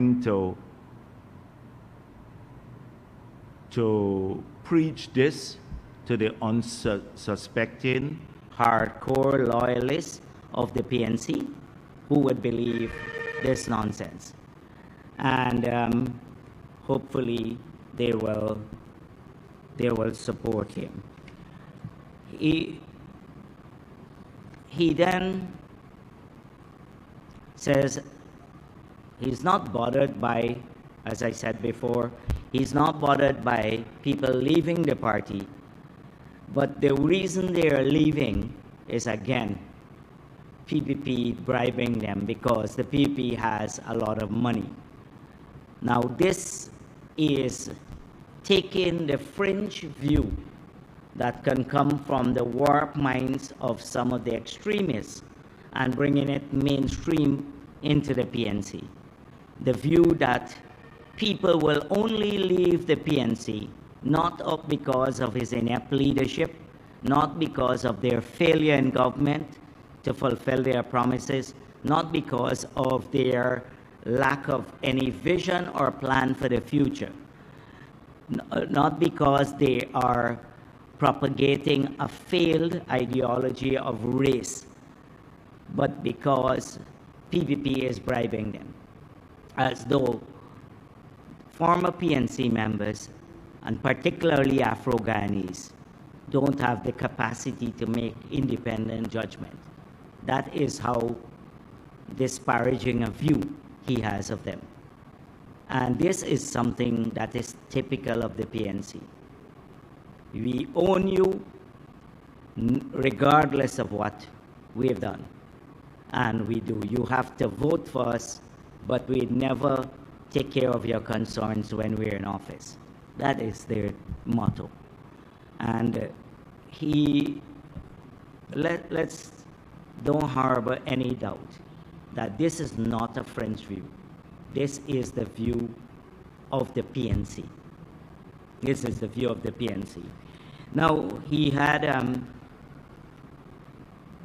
to preach this to the unsuspecting hardcore loyalists of the PNC who would believe this nonsense. And hopefully they will support him. He then says he's not bothered by, as I said before, he's not bothered by people leaving the party, but the reason they are leaving is, again, PPP bribing them because the PPP has a lot of money. Now, this is taking the fringe view that can come from the warped minds of some of the extremists and bringing it mainstream into the PNC. The view that people will only leave the PNC not because of his inept leadership, not because of their failure in government to fulfill their promises, not because of their lack of any vision or plan for the future, not because they are propagating a failed ideology of race, but because PPP is bribing them, as though former PNC members, and particularly Afro-Guyanese, don't have the capacity to make independent judgment. That is how disparaging a view he has of them. And this is something that is typical of the PNC. We own you regardless of what we've done. And we do. You have to vote for us, but we never take care of your concerns when we're in office. That is their motto. And let's don't harbor any doubt that this is not a French view. This is the view of the PNC. This is the view of the PNC. Now, he had,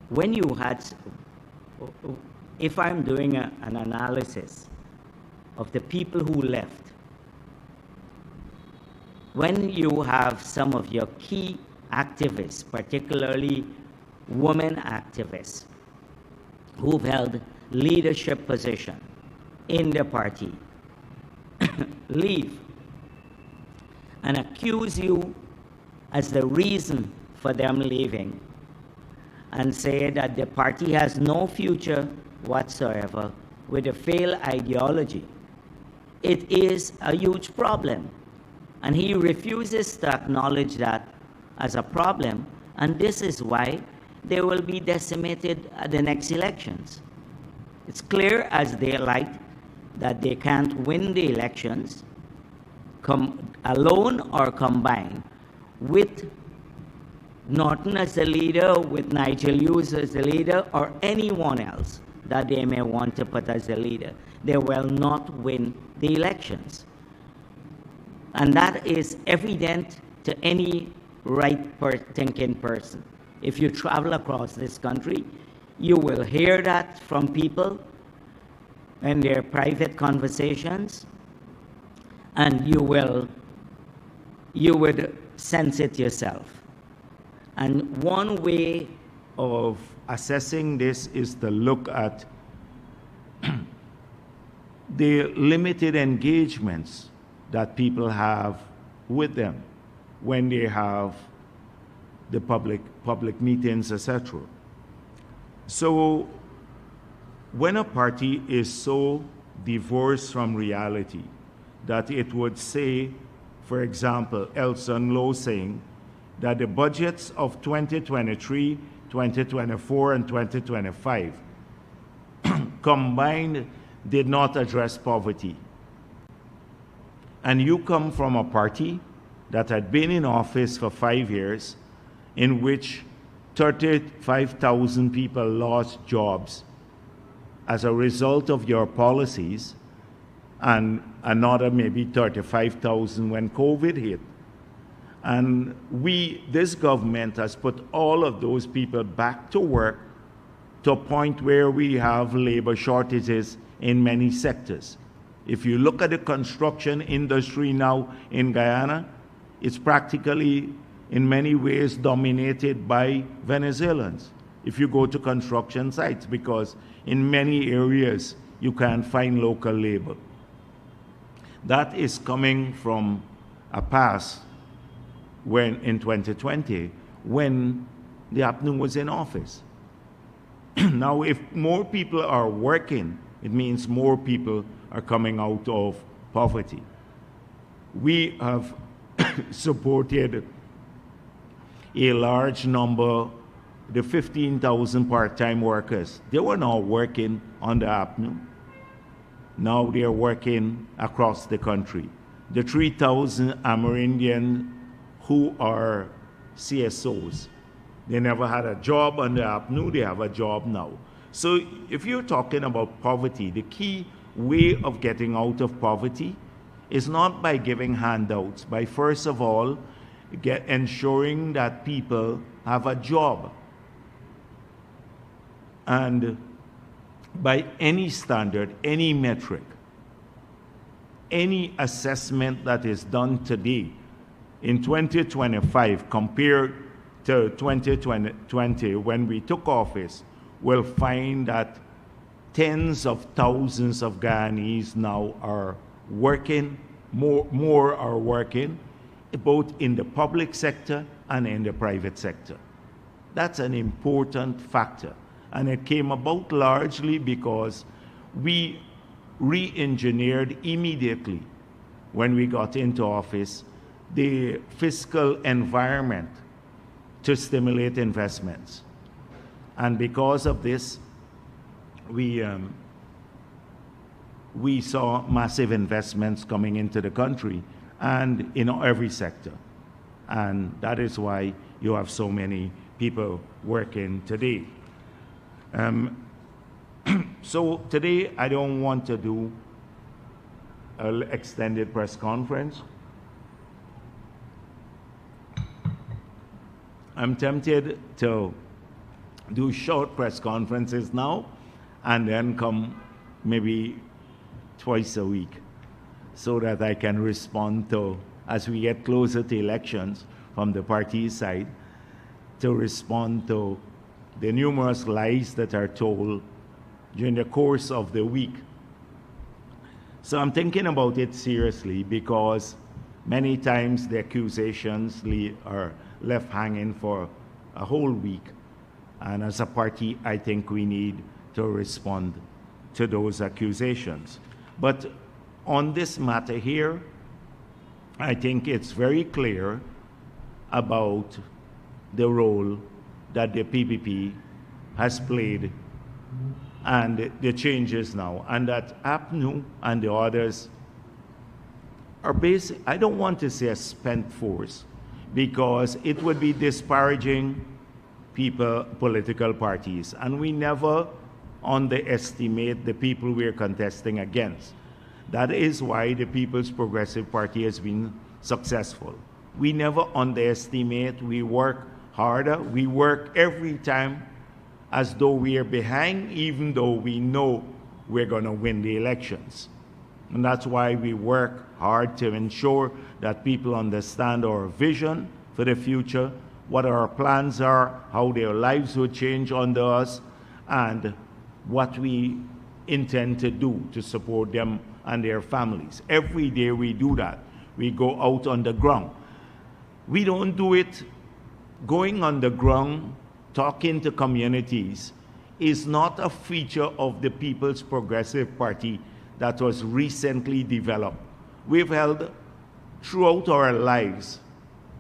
when you had, if I'm doing an analysis of the people who left, when you have some of your key activists, particularly women activists, who've held leadership position in the party, leave and accuse you as the reason for them leaving and say that the party has no future whatsoever with a failed ideology, it is a huge problem. And he refuses to acknowledge that as a problem, and this is why they will be decimated at the next elections. It's clear as daylight that they can't win the elections alone or combined with Norton as the leader, with Nigel Hughes as the leader, or anyone else that they may want to put as the leader. They will not win the elections. And that is evident to any right-thinking person. If you travel across this country, you will hear that from people in their private conversations, and you would sense it yourself. And one way of assessing this is to look at the limited engagements that people have with them when they have the public meetings, etc. So when a party is so divorced from reality that it would say, for example, Elson Lowe saying that the budgets of 2023, 2024, and 2025 combined did not address poverty. And you come from a party that had been in office for 5 years, in which 35,000 people lost jobs as a result of your policies, and another maybe 35,000 when COVID hit. And this government has put all of those people back to work to a point where we have labor shortages in many sectors. If you look at the construction industry now in Guyana, it's practically in many ways dominated by Venezuelans. If you go to construction sites, because in many areas you can't find local labor. That is coming from a past when in 2020, when the APNU was in office. Now, if more people are working, it means more people are coming out of poverty. We have supported a large number, the 15,000 part-time workers. They were not working on the APNU. Now they are working across the country. The 3,000 Amerindians who are CSOs, they never had a job on the APNU, they have a job now. So if you're talking about poverty, the key way of getting out of poverty is not by giving handouts, by first of all, ensuring that people have a job. And by any standard, any metric, any assessment that is done today in 2025 compared to 2020 when we took office, will find that tens of thousands of Guyanese now are working, more are working, both in the public sector and in the private sector. That's an important factor. And it came about largely because we re-engineered immediately when we got into office the fiscal environment to stimulate investments. And because of this, we saw massive investments coming into the country and in every sector. And that is why you have so many people working today. So today I don't want to do an extended press conference. I'm tempted to do short press conferences now and then come maybe twice a week so that I can respond to, as we get closer to elections from the party side, to respond to the numerous lies that are told during the course of the week. So I'm thinking about it seriously because many times the accusations are left hanging for a whole week. And as a party, I think we need to respond to those accusations. But on this matter here, I think it's very clear about the role that the PPP has played and the changes now, and that APNU and the others are basic. I don't want to say a spent force because it would be disparaging political parties, and we never underestimate the people we're contesting against. That is why the People's Progressive Party has been successful. We never underestimate, we work harder, we work every time as though we are behind, even though we know we're going to win the elections. And that's why we work hard to ensure that people understand our vision for the future, what our plans are, how their lives will change under us, and what we intend to do to support them and their families. Every day we do that. We go out on the ground. We don't do it going on the ground, talking to communities, is not a feature of the People's Progressive Party that was recently developed. We've held throughout our lives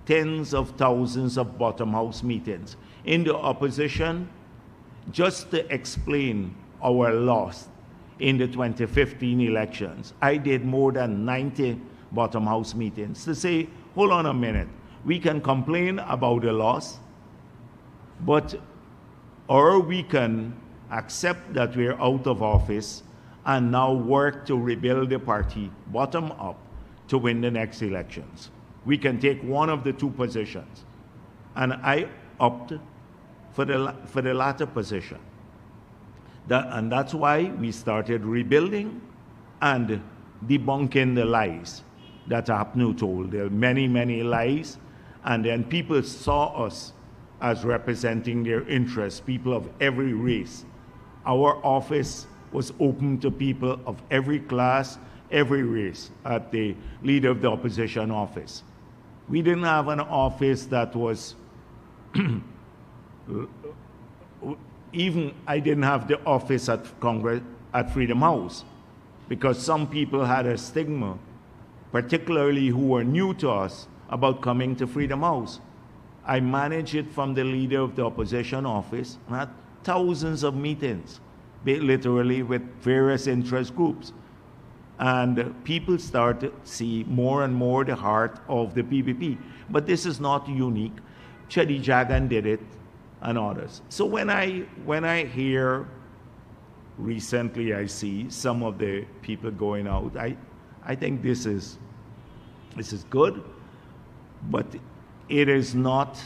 tens of thousands of bottom house meetings in the opposition just to explain our loss in the 2015 elections. I did more than 90 bottom house meetings to say, hold on a minute, we can complain about the loss, or we can accept that we're out of office and now work to rebuild the party bottom up to win the next elections. We can take one of the two positions. And I opt for the latter position. And that's why we started rebuilding and debunking the lies that APNU told. There are many, many lies. And then people saw us as representing their interests, people of every race. Our office was open to people of every class, every race at the leader of the opposition office. We didn't have an office that was, even I didn't have the office at Congress, at Freedom House, because some people had a stigma, particularly who were new to us, about coming to Freedom House. I managed it from the leader of the opposition office, and had thousands of meetings, literally with various interest groups. And people started to see more and more the heart of the PPP. But this is not unique. Chedi Jagan did it, and others. So when I hear, recently I see some of the people going out, I think this is good, but it is not.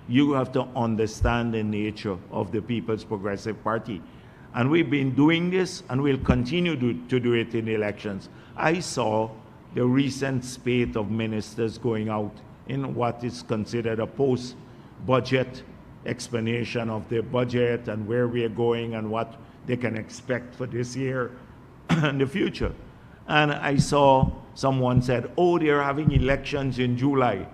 You have to understand the nature of the People's Progressive Party. And we've been doing this, and we'll continue to do it in the elections. I saw the recent spate of ministers going out in what is considered a post-budget explanation of the budget and where we are going and what they can expect for this year and the future. And I saw someone said, oh, they're having elections in July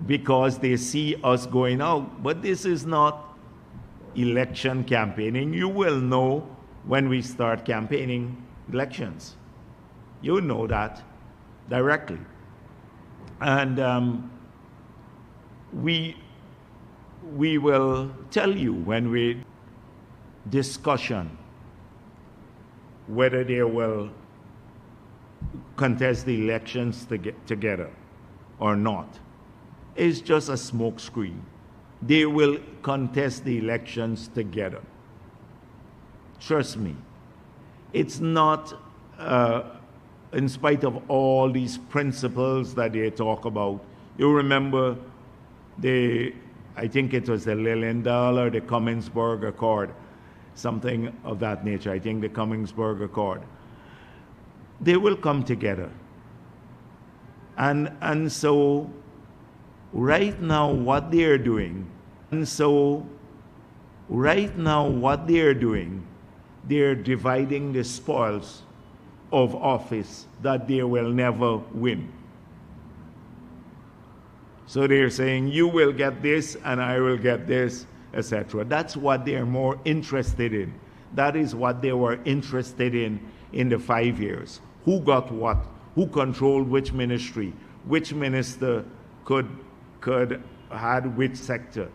because they see us going out. But this is not election campaigning. You will know when we start campaigning elections. You know that directly. And we will tell you when we discussion whether they will contest the elections together or not. It's just a smokescreen. They will contest the elections together. Trust me. It's not, in spite of all these principles that they talk about. You remember I think it was the Lilienthal or the Commingsburg Accord, something of that nature. I think the Commingsburg Accord. They will come together. And so right now what they're doing, they're dividing the spoils of office that they will never win. So they're saying, you will get this and I will get this, etc. That's what they're more interested in. That is what they were interested in the 5 years. Who got what? Who controlled which ministry? Which minister had which sector?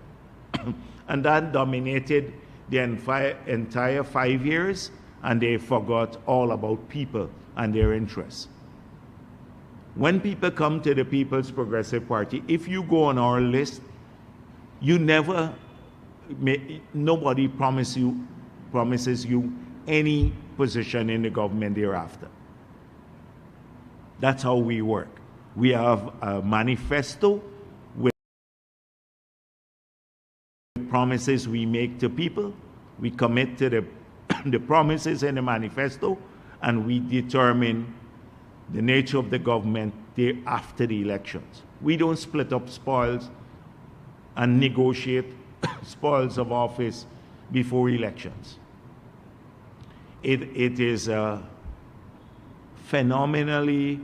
And that dominated the entire 5 years, and they forgot all about people and their interests. When people come to the People's Progressive Party, if you go on our list, nobody promises you any position in the government thereafter. That's how we work. We have a manifesto with promises we make to people. We commit to the promises in the manifesto, and we determine the nature of the government after the elections. We don't split up spoils and negotiate spoils of office before elections. It is a phenomenally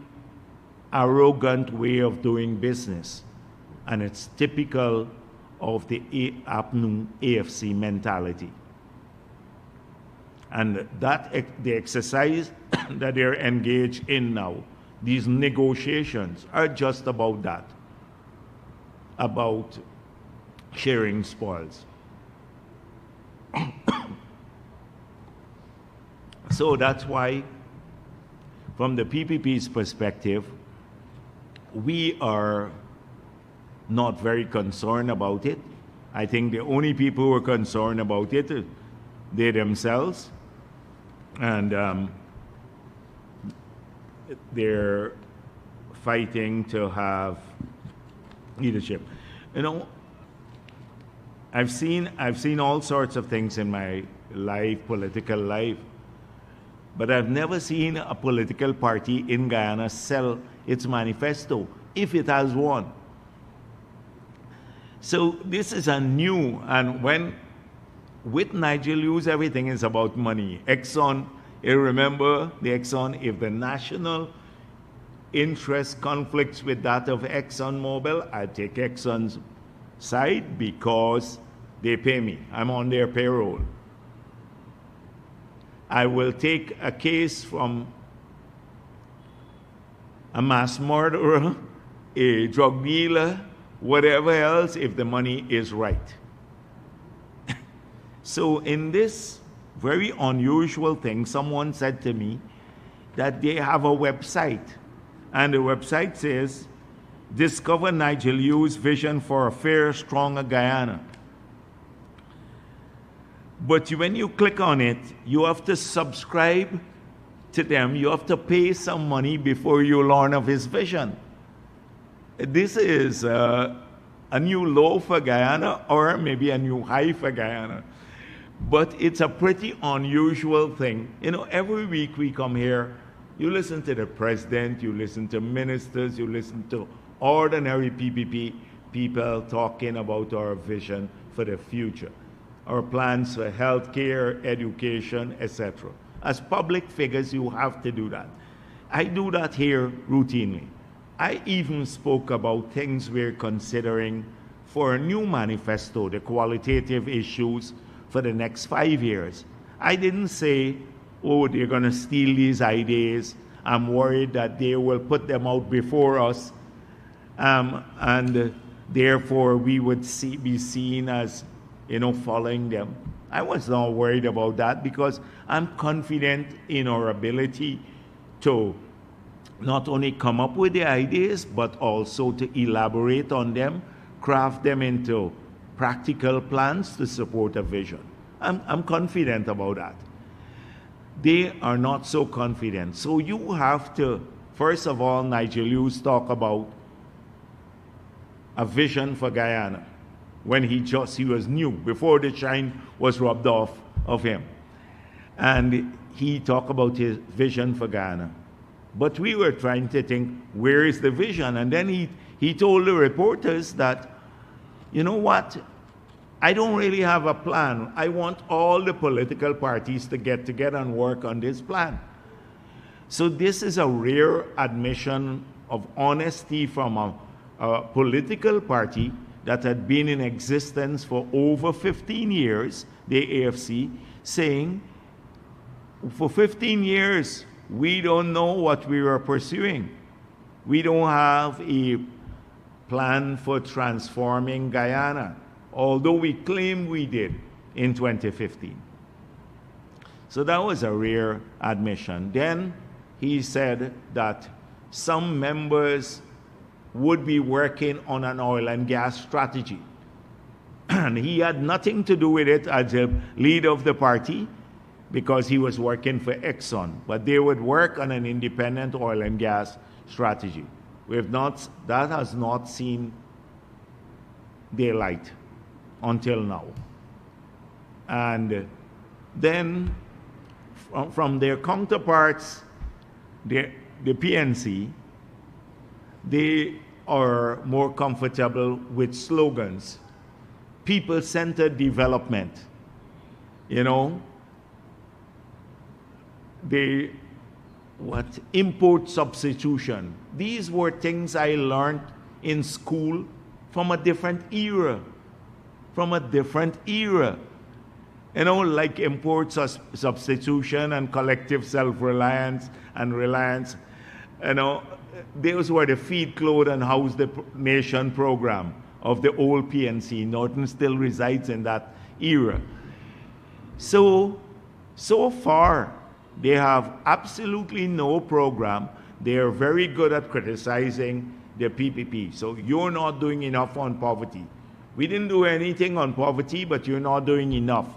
arrogant way of doing business, and it's typical of the APNU AFC mentality. And the exercise that they're engaged in now, these negotiations, are just about that, about sharing spoils. So that's why, from the PPP's perspective, we are not very concerned about it. I think the only people who are concerned about it are they themselves, and they're fighting to have leadership. You know, I've seen all sorts of things in my life, political life. But I've never seen a political party in Guyana sell its manifesto, if it has one. So this is a new, and with Nigel Lewis, everything is about money. Exxon, you remember the Exxon, if the national interest conflicts with that of ExxonMobil, I take Exxon's side because they pay me. I'm on their payroll. I will take a case from a mass murderer, a drug dealer, whatever else, if the money is right. So in this very unusual thing, someone said to me that they have a website, and the website says, "Discover Nigel Yu's vision for a fair, stronger Guyana." But when you click on it, you have to subscribe to them. You have to pay some money before you learn of his vision. This is a new low for Guyana, or maybe a new high for Guyana. But it's a pretty unusual thing. You know, every week we come here, you listen to the president, you listen to ministers, you listen to ordinary PPP people talking about our vision for the future, our plans for healthcare, education, etc. As public figures, you have to do that. I do that here routinely. I even spoke about things we're considering for a new manifesto, the qualitative issues for the next 5 years. I didn't say, oh, they're going to steal these ideas. I'm worried that they will put them out before us, and therefore we would be seen as, following them. I was not worried about that because I'm confident in our ability to not only come up with the ideas, but also to elaborate on them, craft them into practical plans to support a vision. I'm confident about that. They are not so confident. So you have to, first of all, Nigel Lewis talk about a vision for Guyana when he was new, before the shine was rubbed off of him. And he talked about his vision for Guyana. But we were trying to think, where is the vision? And then he told the reporters that, you know what? I don't really have a plan. I want all the political parties to get together and work on this plan. So this is a rare admission of honesty from a political party that had been in existence for over 15 years, the AFC, saying, for 15 years, we don't know what we were pursuing. We don't have a plan for transforming Guyana, although we claim we did in 2015. So that was a rare admission. Then he said that some members would be working on an oil and gas strategy. And he had nothing to do with it as the leader of the party because he was working for Exxon. But they would work on an independent oil and gas strategy. That has not seen daylight until now. And then from their counterparts, the PNC, they are more comfortable with slogans. People-centered development. Import substitution. These were things I learned in school from a different era. Like import substitution and collective self-reliance and reliance. Those were the feed, clothe, and house the nation program of the old PNC. Norton still resides in that era. So far, they have absolutely no program. They are very good at criticizing the PPP. So you're not doing enough on poverty. We didn't do anything on poverty, but you're not doing enough.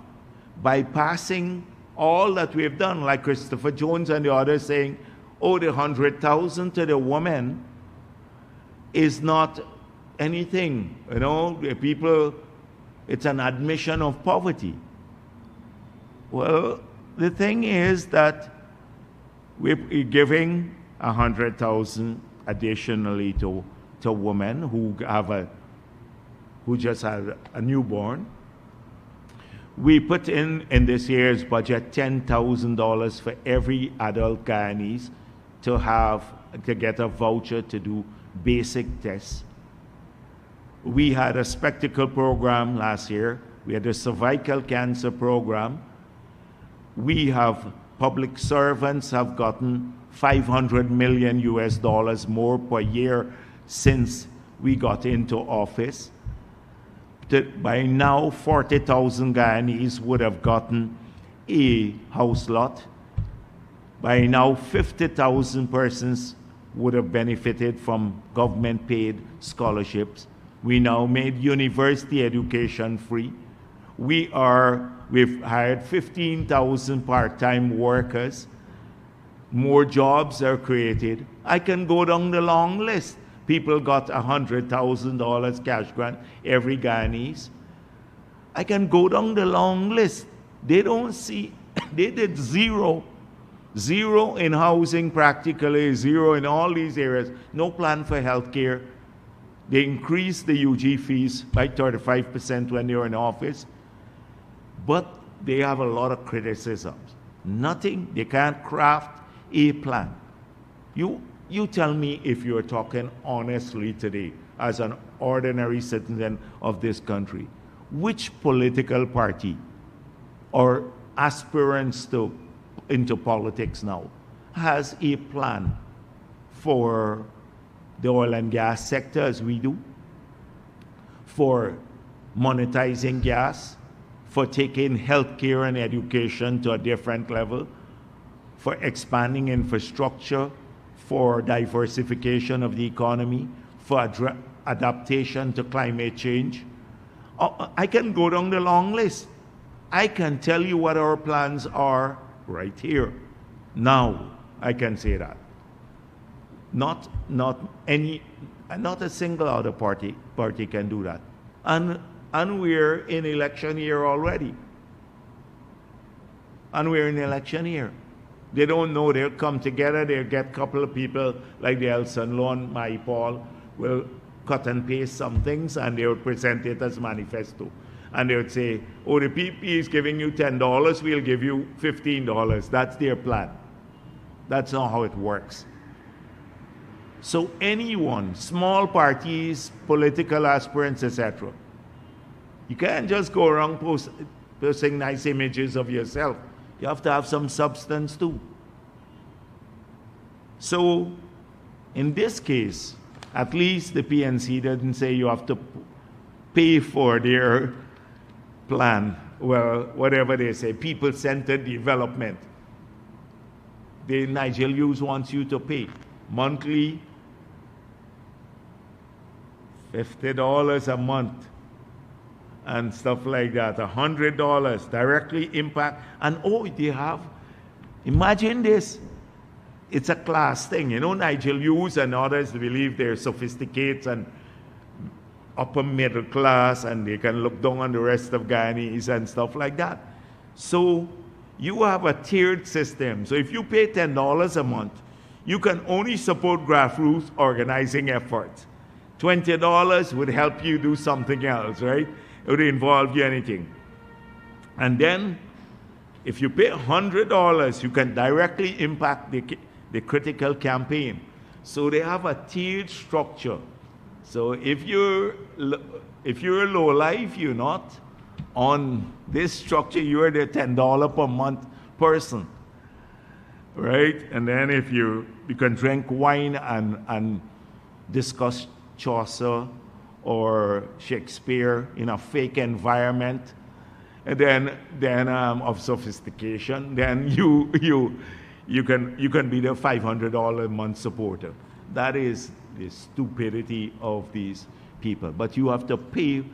Bypassing all that we've done, like Christopher Jones and the others saying, oh, the 100,000 to the woman is not anything. The people, it's an admission of poverty. Well, the thing is that We're giving 100,000 additionally to women who just had a newborn. We put in this year's budget $10,000 for every adult Guyanese to get a voucher to do basic tests. We had a spectacle program last year. We had a cervical cancer program. We have public servants have gotten $500 million US more per year since we got into office. By now, 40,000 Guyanese would have gotten a house lot. By now, 50,000 persons would have benefited from government-paid scholarships. We now made university education free. We've hired 15,000 part-time workers. More jobs are created. I can go down the long list. People got $100,000 cash grant, every Guyanese. I can go down the long list. They don't see, they did zero in housing practically, zero in all these areas. No plan for health care. They increased the UG fees by 35% when they were in office. But they have a lot of criticisms. Nothing, they can't craft a plan. You tell me if you're talking honestly today as an ordinary citizen of this country, which political party or aspirants into politics now has a plan for the oil and gas sector as we do, for monetizing gas, for taking healthcare and education to a different level, for expanding infrastructure, for diversification of the economy, for adaptation to climate change. I can go down the long list. I can tell you what our plans are right here. Now, I can say that. Not a single other party can do that. And we're in election year already. They don't know. They'll come together. They'll get a couple of people like the Elson Loan, my Paul, will cut and paste some things and they would present it as manifesto. And they would say, oh, the PP is giving you $10, we'll give you $15. That's their plan. That's not how it works. So anyone, small parties, political aspirants, etc., you can't just go around posting nice images of yourself. You have to have some substance too. So, in this case, at least the PNC didn't say you have to pay for their plan. Well, whatever they say, people-centered development. The Nigel Hughes wants you to pay monthly $50 a month and stuff like that, $100 directly impact. And they have, imagine this, it's a class thing. You know, Nigel Hughes and others believe they're sophisticated and upper middle class and they can look down on the rest of Guyanese and stuff like that. So you have a tiered system. So if you pay $10 a month, you can only support grassroots organizing efforts. $20 would help you do something else, right? It would involve you anything. And then, if you pay $100, you can directly impact the critical campaign. So they have a tiered structure. So if you're a low life, you're not on this structure, you're the $10 per month person, right? And then if you can drink wine and discuss Chaucer or Shakespeare in a fake environment, and then of sophistication, then you can be the $500 a month supporter. That is the stupidity of these people. But you have to pay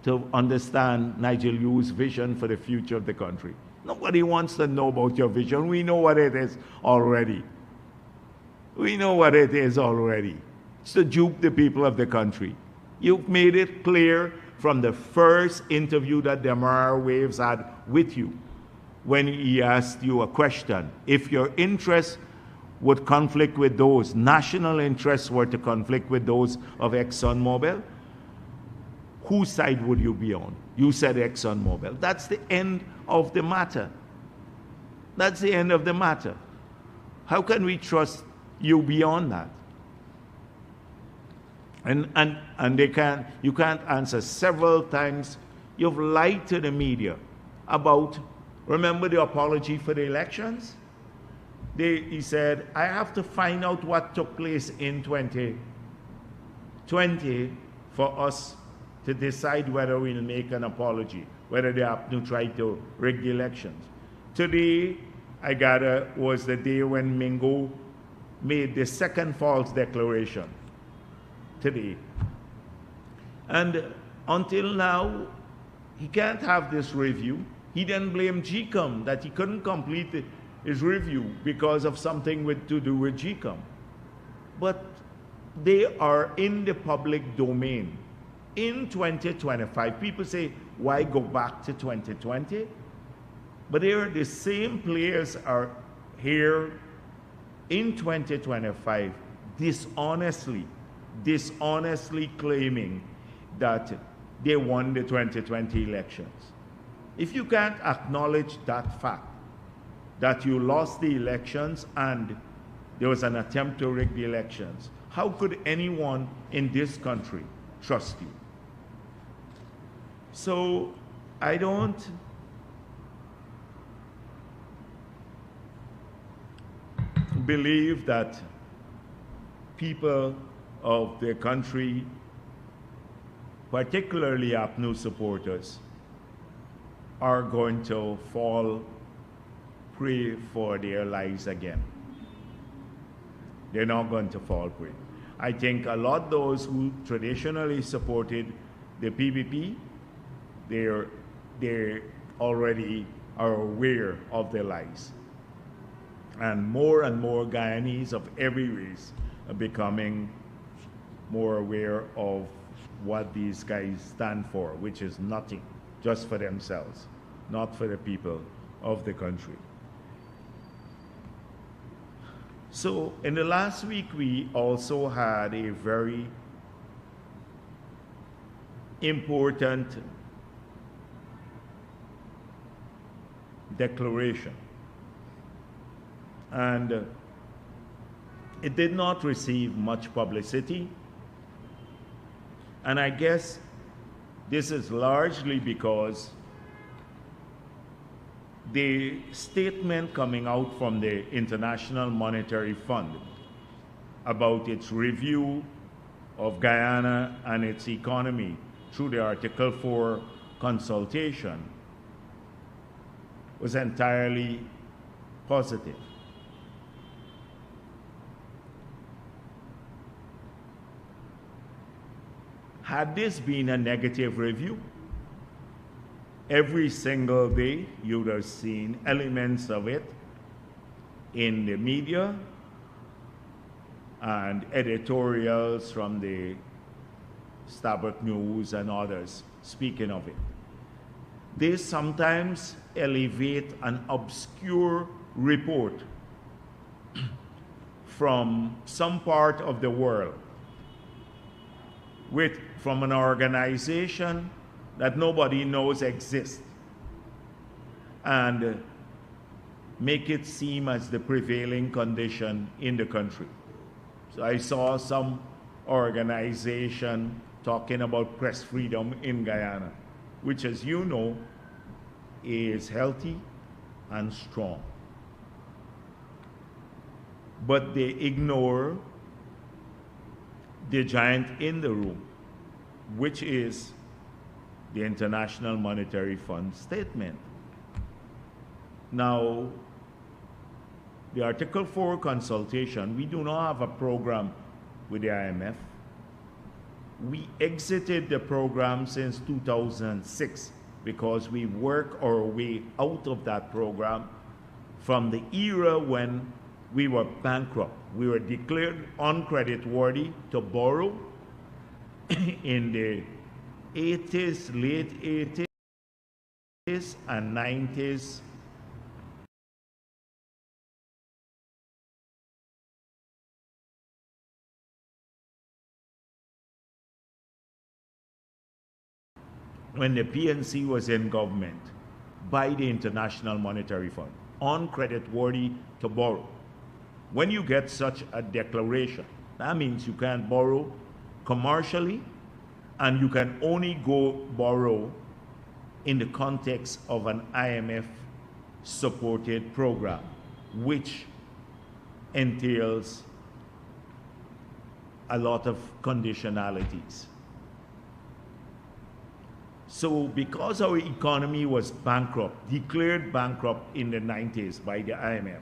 to understand Nigel Hughes' vision for the future of the country. Nobody wants to know about your vision. We know what it is already. We know what it is already. It's to dupe the people of the country. You've made it clear from the first interview that Demerara Waves had with you when he asked you a question. If your interest would conflict with those, national interests were to conflict with those of ExxonMobil, whose side would you be on? You said ExxonMobil. That's the end of the matter. That's the end of the matter. How can we trust you beyond that? And you can't answer several times. You've lied to the media about, remember the apology for the elections? He said, I have to find out what took place in 2020 for us to decide whether we'll make an apology, whether they have to try to rig the elections. Today, I gather, was the day when Mingo made the second false declaration. Today. And until now, he can't have this review. He then blamed GCOM that he couldn't complete his review because of something to do with GCOM. But they are in the public domain. In 2025, people say, why go back to 2020? But the same players are here in 2025 dishonestly claiming that they won the 2020 elections. If you can't acknowledge that fact, that you lost the elections and there was an attempt to rig the elections, how could anyone in this country trust you? So I don't believe that people of the country, particularly APNU supporters, are going to fall prey for their lives again. They're not going to fall prey. I think a lot of those who traditionally supported the PPP, they already are aware of their lies. And more Guyanese of every race are becoming more aware of what these guys stand for, which is nothing, just for themselves, not for the people of the country. So in the last week, we also had a very important declaration. And it did not receive much publicity. And I guess this is largely because the statement coming out from the International Monetary Fund about its review of Guyana and its economy through the Article 4 consultation was entirely positive. Had this been a negative review, every single day you would have seen elements of it in the media and editorials from the Starbuck News and others speaking of it. They sometimes elevate an obscure report from some part of the world from an organization that nobody knows exists and make it seem as the prevailing condition in the country. So I saw some organization talking about press freedom in Guyana, which, as you know, is healthy and strong. But they ignore the giant in the room, which is the International Monetary Fund statement. Now, the Article 4 consultation, we do not have a program with the IMF. We exited the program since 2006 because we worked our way out of that program from the era when we were bankrupt. We were declared uncreditworthy to borrow in the 80s, late 80s and 90s when the PNC was in government, by the International Monetary Fund, uncreditworthy to borrow. When you get such a declaration, that means you can't borrow commercially, and you can only go borrow in the context of an IMF-supported program, which entails a lot of conditionalities. So because our economy was bankrupt, declared bankrupt in the 90s by the IMF,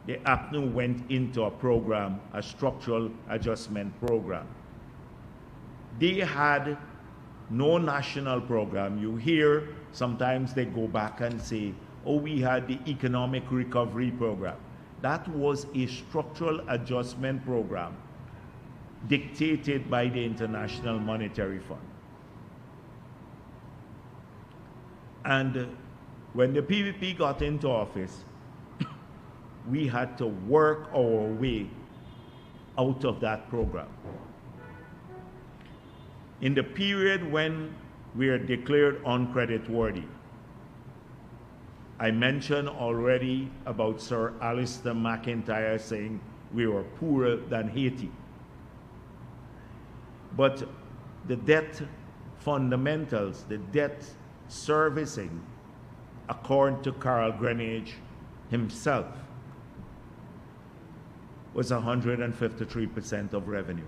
the APNU went into a program, a structural adjustment program. They had no national program. You hear sometimes they go back and say, oh, we had the economic recovery program. That was a structural adjustment program dictated by the International Monetary Fund. And when the PVP got into office, we had to work our way out of that program. In the period when we are declared uncreditworthy, I mentioned already about Sir Alistair McIntyre saying we were poorer than Haiti. But the debt fundamentals, the debt servicing, according to Carl Greenidge himself, was 153% of revenue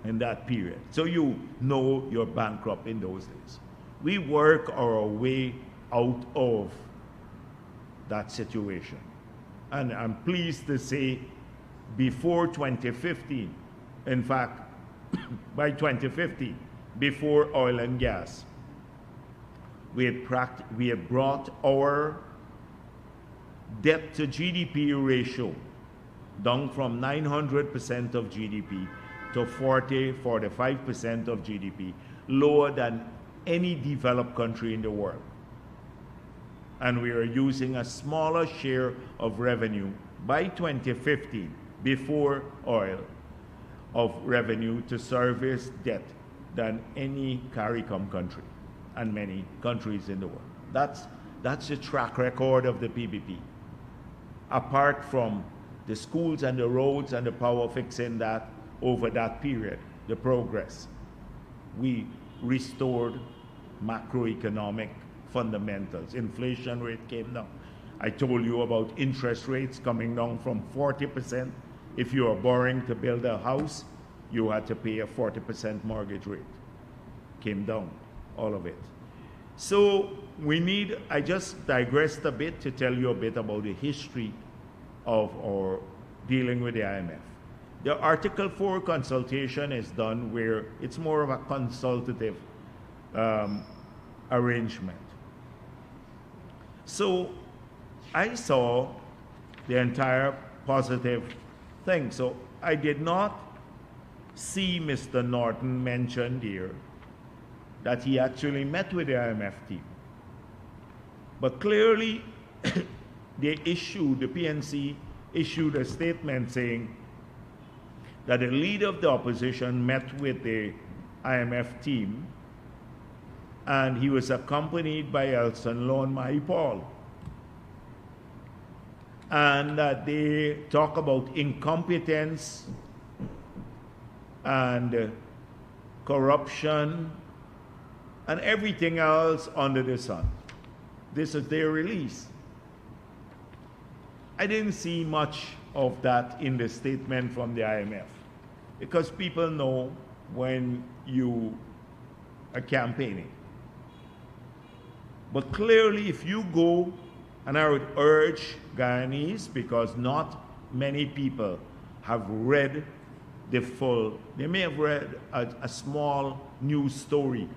in that period. So you know you're bankrupt in those days. We work our way out of that situation. And I'm pleased to say before 2015, in fact, by 2015, before oil and gas, we had brought our debt to GDP ratio down from 900% of GDP to 45% of GDP, lower than any developed country in the world. And we are using a smaller share of revenue by 2015, before oil, of revenue to service debt than any CARICOM country and many countries in the world. That's the track record of the PPP. Apart from the schools and the roads and the power fixing that over that period, the progress, we restored macroeconomic fundamentals. Inflation rate came down. I told you about interest rates coming down from 40%. If you are borrowing to build a house, you had to pay a 40% mortgage rate. Came down, all of it. So I just digressed a bit to tell you a bit about the history of our dealing with the IMF. The Article 4 consultation is done where it's more of a consultative arrangement. So I saw the entire positive thing. So I did not see Mr. Norton mentioned here that he actually met with the IMF team. But clearly, the PNC issued a statement saying that the leader of the opposition met with the IMF team, and he was accompanied by Elson Lone Mahi-Paul. And that they talk about incompetence and corruption and everything else under the sun. This is their release. I didn't see much of that in the statement from the IMF, because people know when you are campaigning. But clearly, if you go, and I would urge Guyanese, because not many people have read the full, they may have read a small news story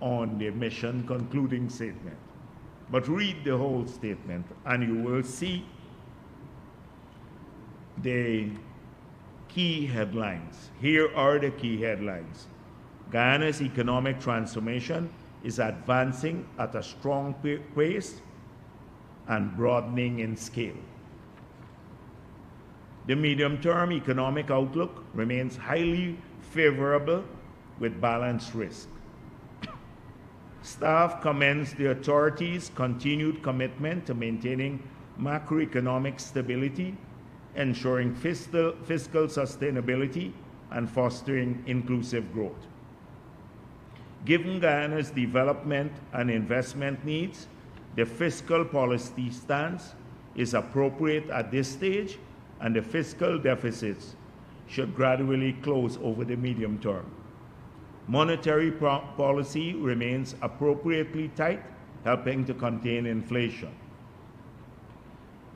on the mission concluding statement. But read the whole statement and you will see the key headlines. Here are the key headlines. Guyana's economic transformation is advancing at a strong pace and broadening in scale. The medium-term economic outlook remains highly favorable with balanced risk. Staff commends the authorities' continued commitment to maintaining macroeconomic stability, ensuring fiscal sustainability, and fostering inclusive growth. Given Guyana's development and investment needs, the fiscal policy stance is appropriate at this stage, and the fiscal deficits should gradually close over the medium term. Monetary policy remains appropriately tight, helping to contain inflation.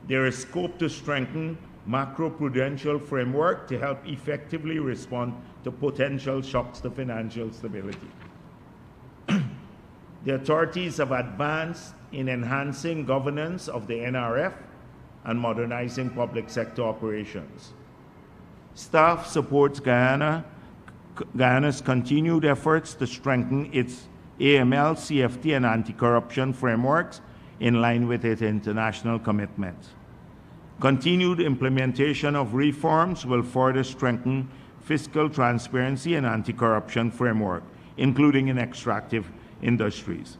There is scope to strengthen macroprudential framework to help effectively respond to potential shocks to financial stability. The authorities have advanced in enhancing governance of the NRF and modernizing public sector operations. Staff supports Guyana's continued efforts to strengthen its AML, CFT, and anti-corruption frameworks in line with its international commitments. Continued implementation of reforms will further strengthen fiscal transparency and anti-corruption framework, including in extractive industries.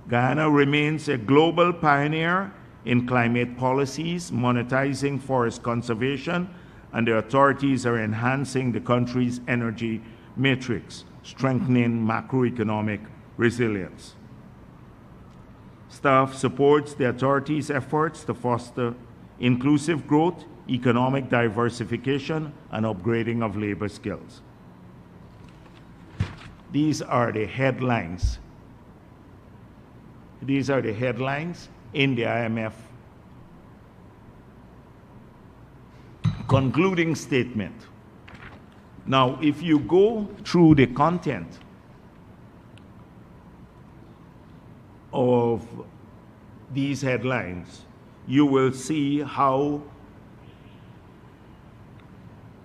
Guyana remains a global pioneer in climate policies, monetizing forest conservation, and the authorities are enhancing the country's energy matrix, strengthening macroeconomic resilience. Staff supports the authorities' efforts to foster inclusive growth, economic diversification, and upgrading of labor skills. These are the headlines. These are the headlines in the IMF concluding statement. Now, if you go through the content of these headlines, you will see how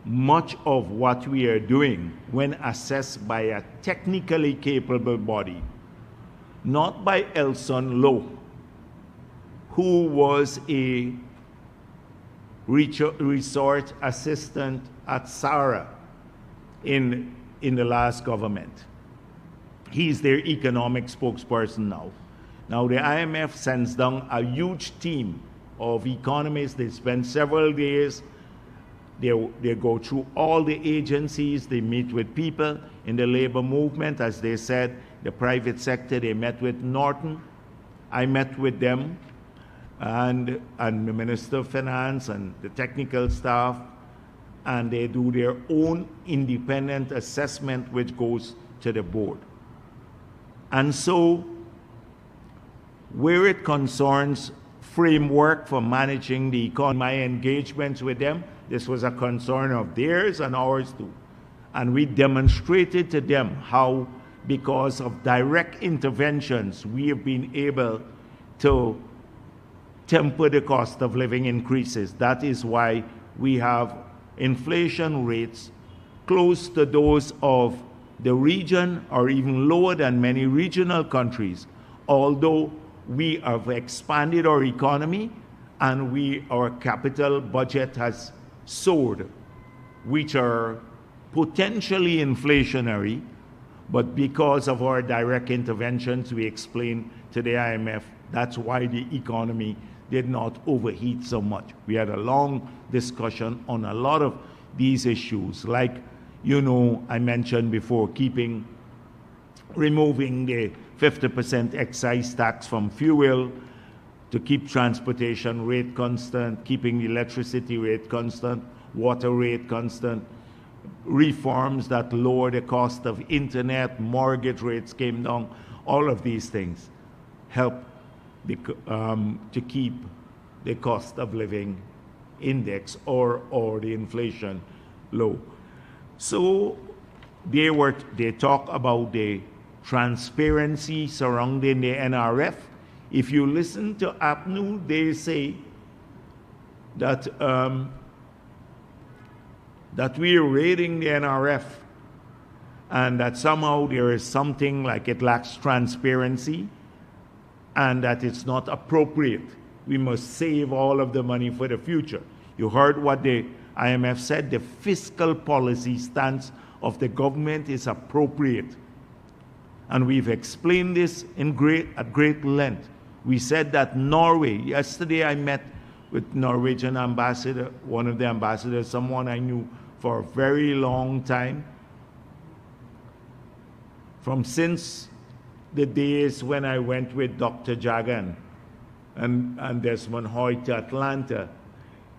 much of what we are doing, when assessed by a technically capable body, not by Elson Lowe, who was a resort assistant at SARA in the last government. He's their economic spokesperson now. Now the IMF sends down a huge team of economists. They spend several days. They go through all the agencies. They meet with people in the labor movement. As they said, the private sector, they met with Norton. I met with them and the Minister of Finance and the technical staff, and they do their own independent assessment which goes to the board. And so, where it concerns framework for managing the economy, my engagements with them, this was a concern of theirs and ours too. And we demonstrated to them how, because of direct interventions, we have been able to temper the cost of living increases. That is why we have inflation rates close to those of the region or even lower than many regional countries, although we have expanded our economy and our capital budget has soared, which are potentially inflationary, but because of our direct interventions, we explained to the IMF that's why the economy did not overheat so much. We had a long discussion on a lot of these issues, like, I mentioned before, removing the 50% excise tax from fuel to keep transportation rate constant, keeping the electricity rate constant, water rate constant, reforms that lower the cost of internet, mortgage rates came down. All of these things help to keep the cost of living index or the inflation low. So they talk about the transparency surrounding the NRF. If you listen to APNU, they say that that we are raiding the NRF and that somehow there is something like it lacks transparency and that it's not appropriate. We must save all of the money for the future. You heard what the IMF said, the fiscal policy stance of the government is appropriate. And we've explained this at great length. We said that Norway, yesterday I met with Norwegian ambassador, one of the ambassadors, someone I knew for a very long time, from since the days when I went with Dr. Jagan and Desmond Hoyt to Atlanta.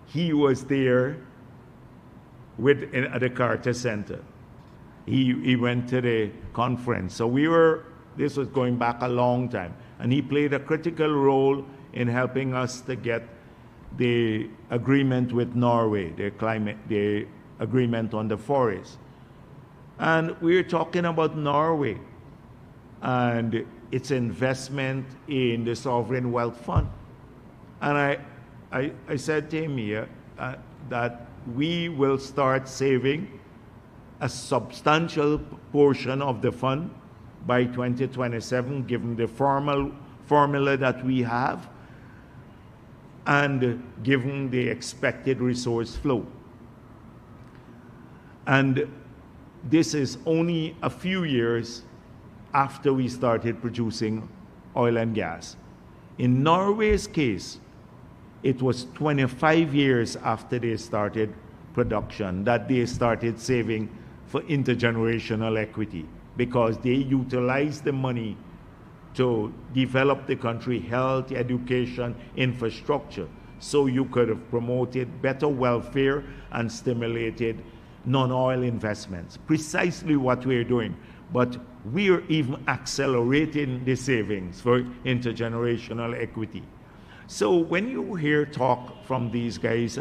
He was there at the Carter Center. He went to the conference. So this was going back a long time. And he played a critical role in helping us to get the agreement with Norway, the agreement on the forest. And we're talking about Norway and its investment in the Sovereign Wealth Fund. And I said to him here that we will start saving a substantial portion of the fund by 2027, given the formula that we have and given the expected resource flow. And this is only a few years after we started producing oil and gas. In Norway's case, it was 25 years after they started production that they started saving for intergenerational equity, because they utilized the money to develop the country, health, education, infrastructure, so you could have promoted better welfare and stimulated non-oil investments. Precisely what we're doing. But we're even accelerating the savings for intergenerational equity. So when you hear talk from these guys,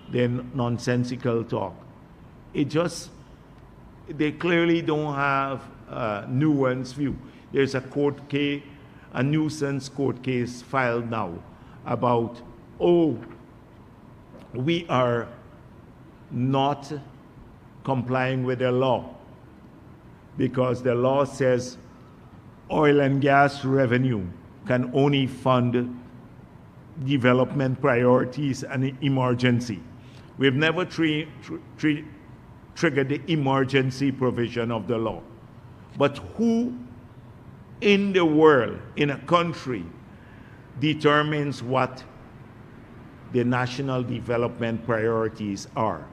their nonsensical talk, they clearly don't have a nuanced view. There's a nuisance court case filed now about, we are not complying with the law because the law says oil and gas revenue can only fund development priorities and emergency. We've never triggered the emergency provision of the law. But who in the world, in a country, determines what the national development priorities are?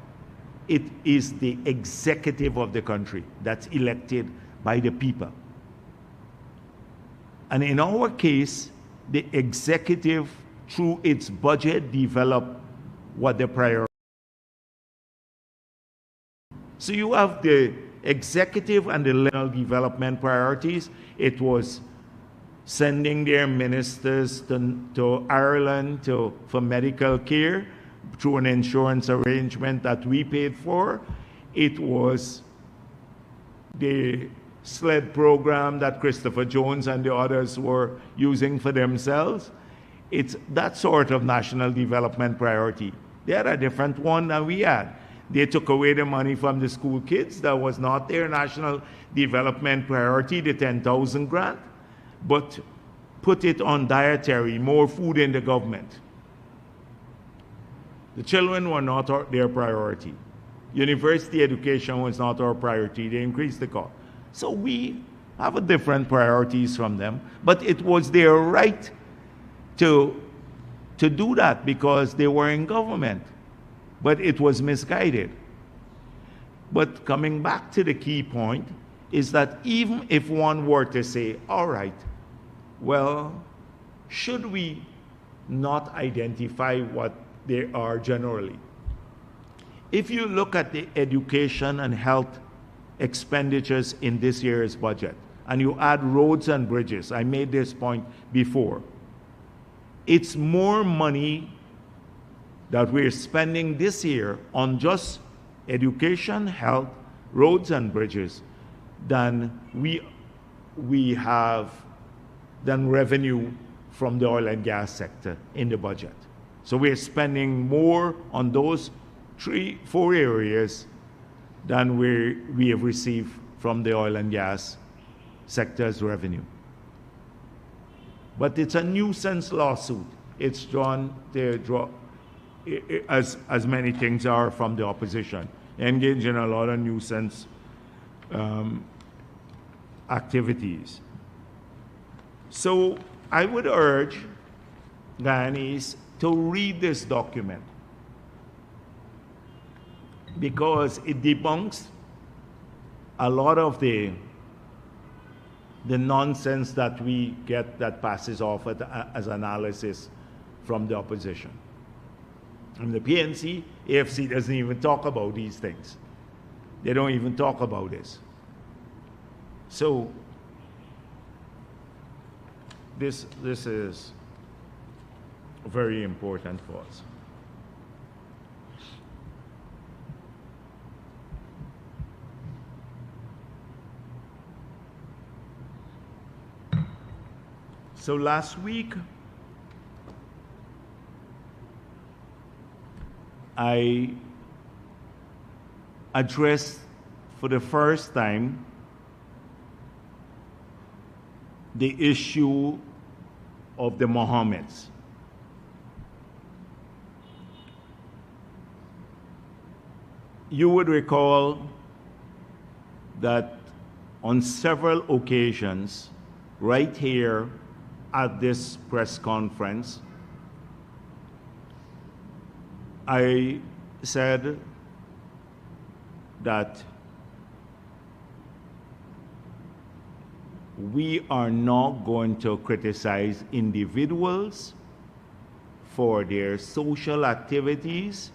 It is the executive of the country that's elected by the people. And in our case, the executive, through its budget, develop what the priority. So you have the executive and the national development priorities. It was sending their ministers to Ireland for medical care through an insurance arrangement that we paid for. It was the SLED program that Christopher Jones and the others were using for themselves. It's that sort of national development priority. They had a different one than we had. They took away the money from the school kids. That was not their national development priority, the 10,000 grant, but put it on dietary, more food in the government. The children were not their priority. University education was not our priority. They increased the cost. So we have a different priorities from them, but it was their right to do that because they were in government. But it was misguided. But coming back to the key point is that even if one were to say, all right, well, should we not identify what they are generally? If you look at the education and health expenditures in this year's budget, and you add roads and bridges, I made this point before, it's more money that we're spending this year on just education, health, roads and bridges than we have than revenue from the oil and gas sector in the budget. So we're spending more on those 3-4 areas than we have received from the oil and gas sector's revenue. But it's a nuisance lawsuit. It's as many things are from the opposition, engaged in a lot of nuisance activities. So I would urge Guyanese to read this document because it debunks a lot of the nonsense that we get that passes off as analysis from the opposition. And the PNC, AFC doesn't even talk about these things. They don't even talk about this. So this is very important for us. So last week, I addressed for the first time the issue of the Mohammeds. You would recall that on several occasions, right here at this press conference, I said that we are not going to criticize individuals for their social activities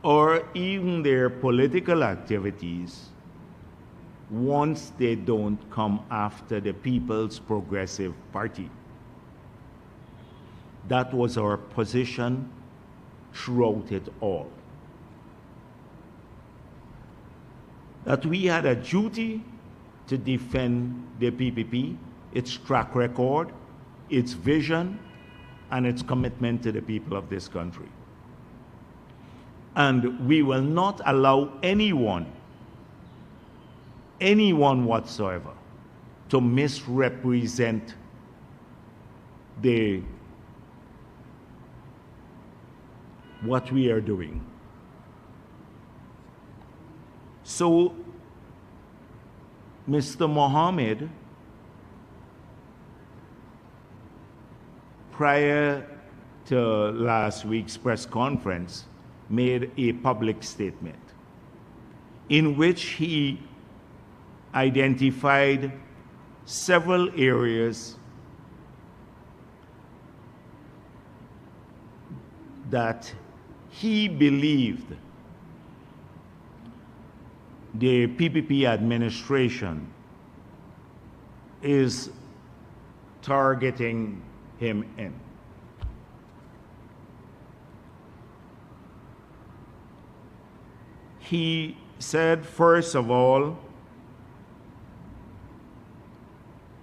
or even their political activities once they don't come after the People's Progressive Party. That was our position throughout it all. That we had a duty to defend the PPP, its track record, its vision, and its commitment to the people of this country. And we will not allow anyone whatsoever to misrepresent what we are doing. So, Mr. Mohammed, prior to last week's press conference, made a public statement in which he identified several areas that he believed the PPP administration is targeting him in. He said, first of all,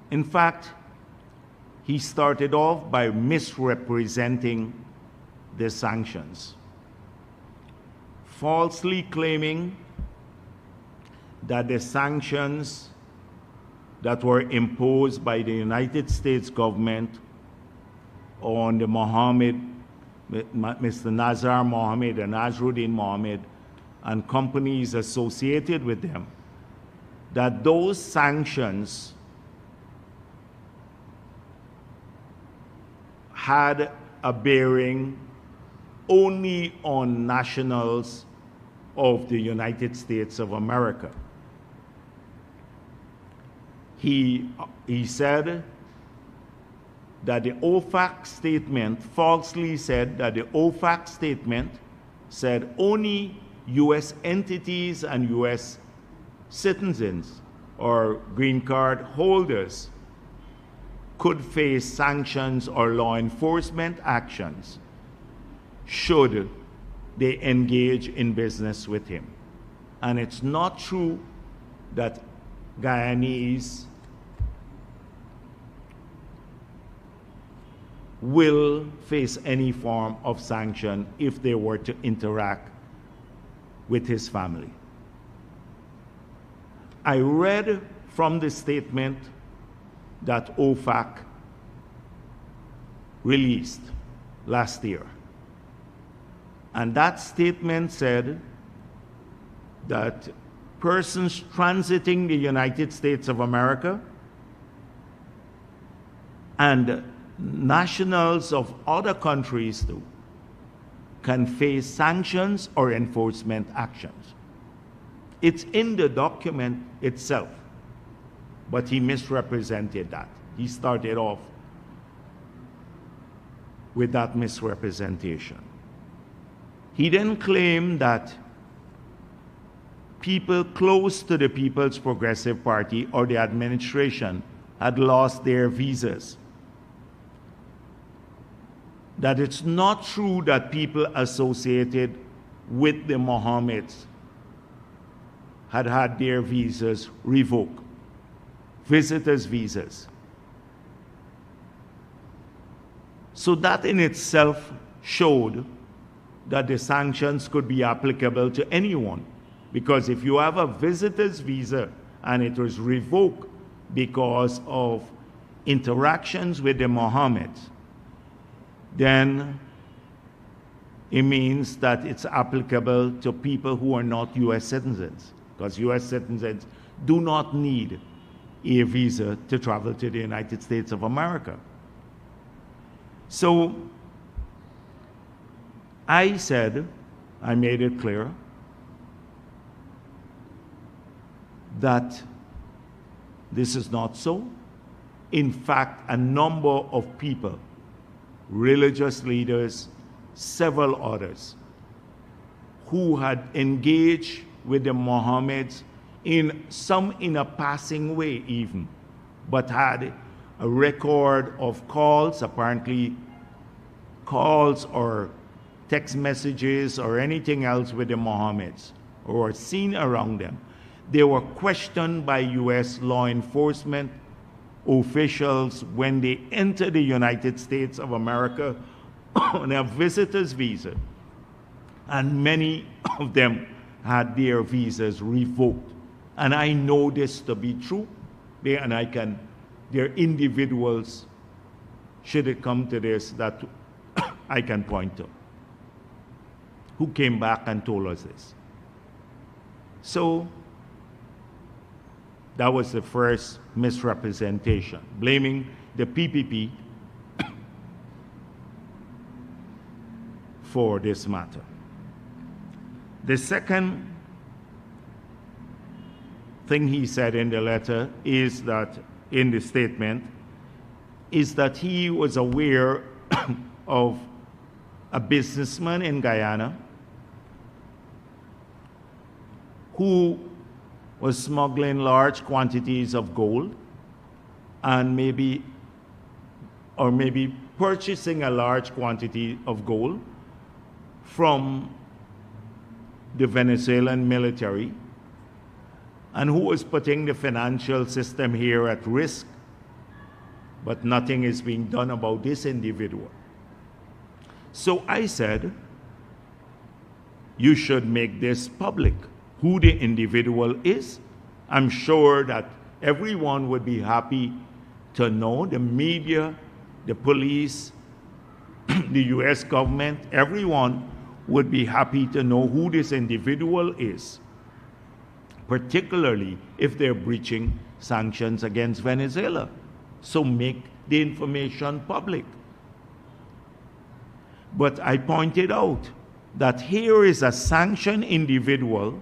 in fact, he started off by misrepresenting the sanctions, falsely claiming that the sanctions that were imposed by the United States government on the Mohammed, Mr. Nazar Mohammed and Azruddin Mohammed and companies associated with them, that those sanctions had a bearing only on nationals of the United States of America. He said that the OFAC statement, falsely said that the OFAC statement said only U.S. entities and U.S. citizens or green card holders could face sanctions or law enforcement actions should they engage in business with him. And it's not true that Guyanese will face any form of sanction if they were to interact with his family. I read from the statement that OFAC released last year. And that statement said that persons transiting the United States of America and nationals of other countries too can face sanctions or enforcement actions. It's in the document itself, but he misrepresented that. He started off with that misrepresentation. He then claimed that people close to the People's Progressive Party or the administration had lost their visas. That it's not true that people associated with the Mohammeds had had their visas revoked, visitors' visas. So that in itself showed that the sanctions could be applicable to anyone. Because if you have a visitor's visa and it was revoked because of interactions with the Mohammeds, then it means that it's applicable to people who are not U.S. citizens. Because U.S. citizens do not need a visa to travel to the United States of America. So I said, I made it clear, that this is not so. In fact, a number of people, religious leaders, several others, who had engaged with the Mohammeds some in a passing way even, but had a record of calls, apparently calls or text messages or anything else with the Mohammeds, or seen around them. They were questioned by U.S. law enforcement officials when they entered the United States of America on a visitor's visa, and many of them had their visas revoked. And I know this to be true, and there are individuals, should it come to this, that I can point to, who came back and told us this. So that was the first misrepresentation, blaming the PPP for this matter. The second thing he said in the letter is that, in the statement, is that he was aware of a businessman in Guyana who was smuggling large quantities of gold and maybe purchasing a large quantity of gold from the Venezuelan military, and who was putting the financial system here at risk, but nothing is being done about this individual. So I said, you should make this public, who the individual is. I'm sure that everyone would be happy to know, the media, the police, the US government, everyone would be happy to know who this individual is, particularly if they're breaching sanctions against Venezuela. So make the information public. But I pointed out that here is a sanctioned individual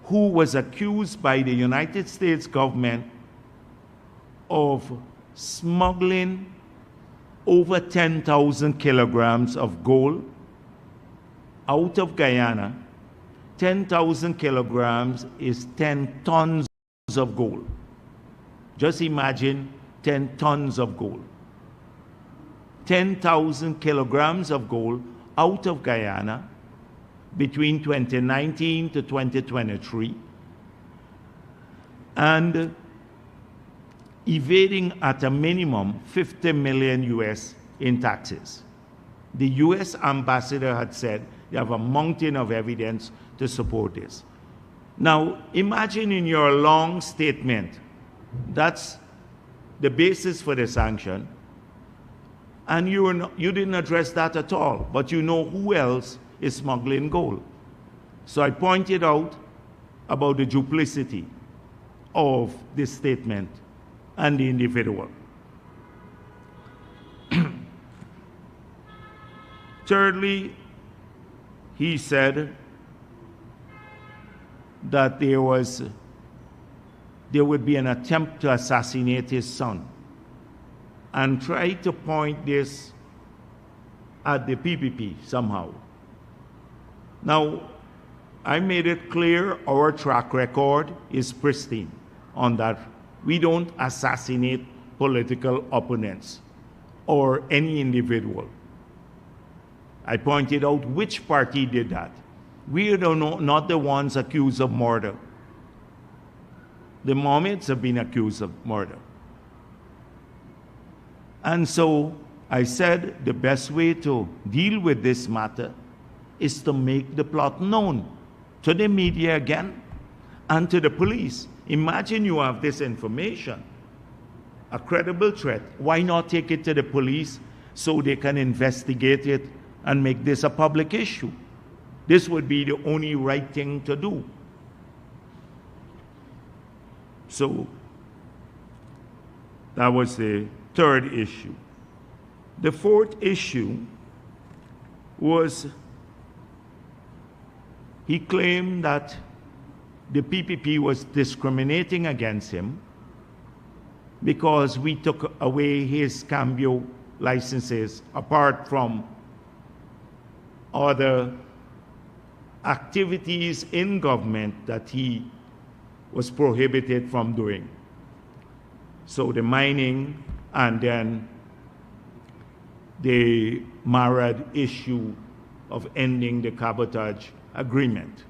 who was accused by the United States government of smuggling over 10,000 kilograms of gold out of Guyana. 10,000 kilograms is 10 tons of gold. Just imagine 10 tons of gold. 10,000 kilograms of gold out of Guyana between 2019 to 2023, and evading at a minimum 50 million US in taxes. The US ambassador had said they have a mountain of evidence to support this. Now, imagine in your long statement, that's the basis for the sanction, and you didn't address that at all, but you know who else is smuggling gold. So I pointed out about the duplicity of this statement and the individual. Thirdly, he said that there would be an attempt to assassinate his son, and tried to point this at the PPP somehow. Now, I made it clear our track record is pristine on that. We don't assassinate political opponents or any individual. I pointed out which party did that. We are not the ones accused of murder. The Mohammeds have been accused of murder. And so I said the best way to deal with this matter is to make the plot known to the media again and to the police. Imagine you have this information, a credible threat. Why not take it to the police so they can investigate it and make this a public issue? This would be the only right thing to do. So that was the third issue. The fourth issue was he claimed that the PPP was discriminating against him because we took away his cambio licenses apart from other activities in government that he was prohibited from doing. So the mining and then the married issue of ending the cabotage agreement.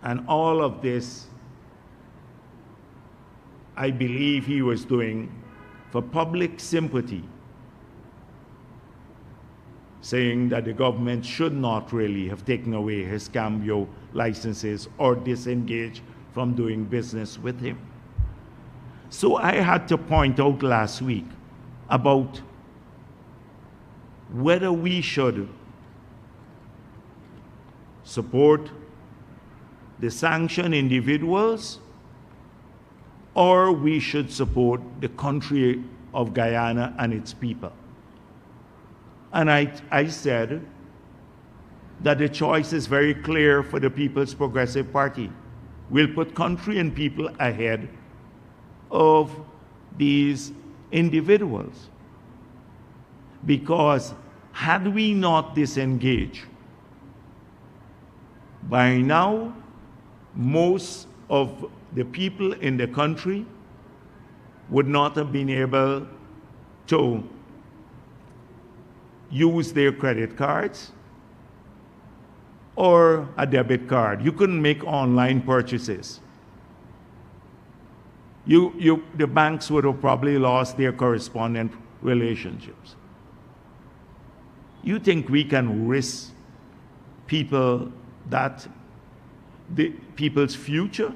And all of this, I believe he was doing for public sympathy, saying that the government should not really have taken away his cambio licenses or disengaged from doing business with him. So I had to point out last week about whether we should support the sanctioned individuals or we should support the country of Guyana and its people. And I said that the choice is very clear for the People's Progressive Party. We'll put country and people ahead of these individuals. Because had we not disengaged, by now, most of the people in the country would not have been able to use their credit cards or a debit card. You couldn't make online purchases. The banks would have probably lost their correspondent relationships. You think we can risk the people's future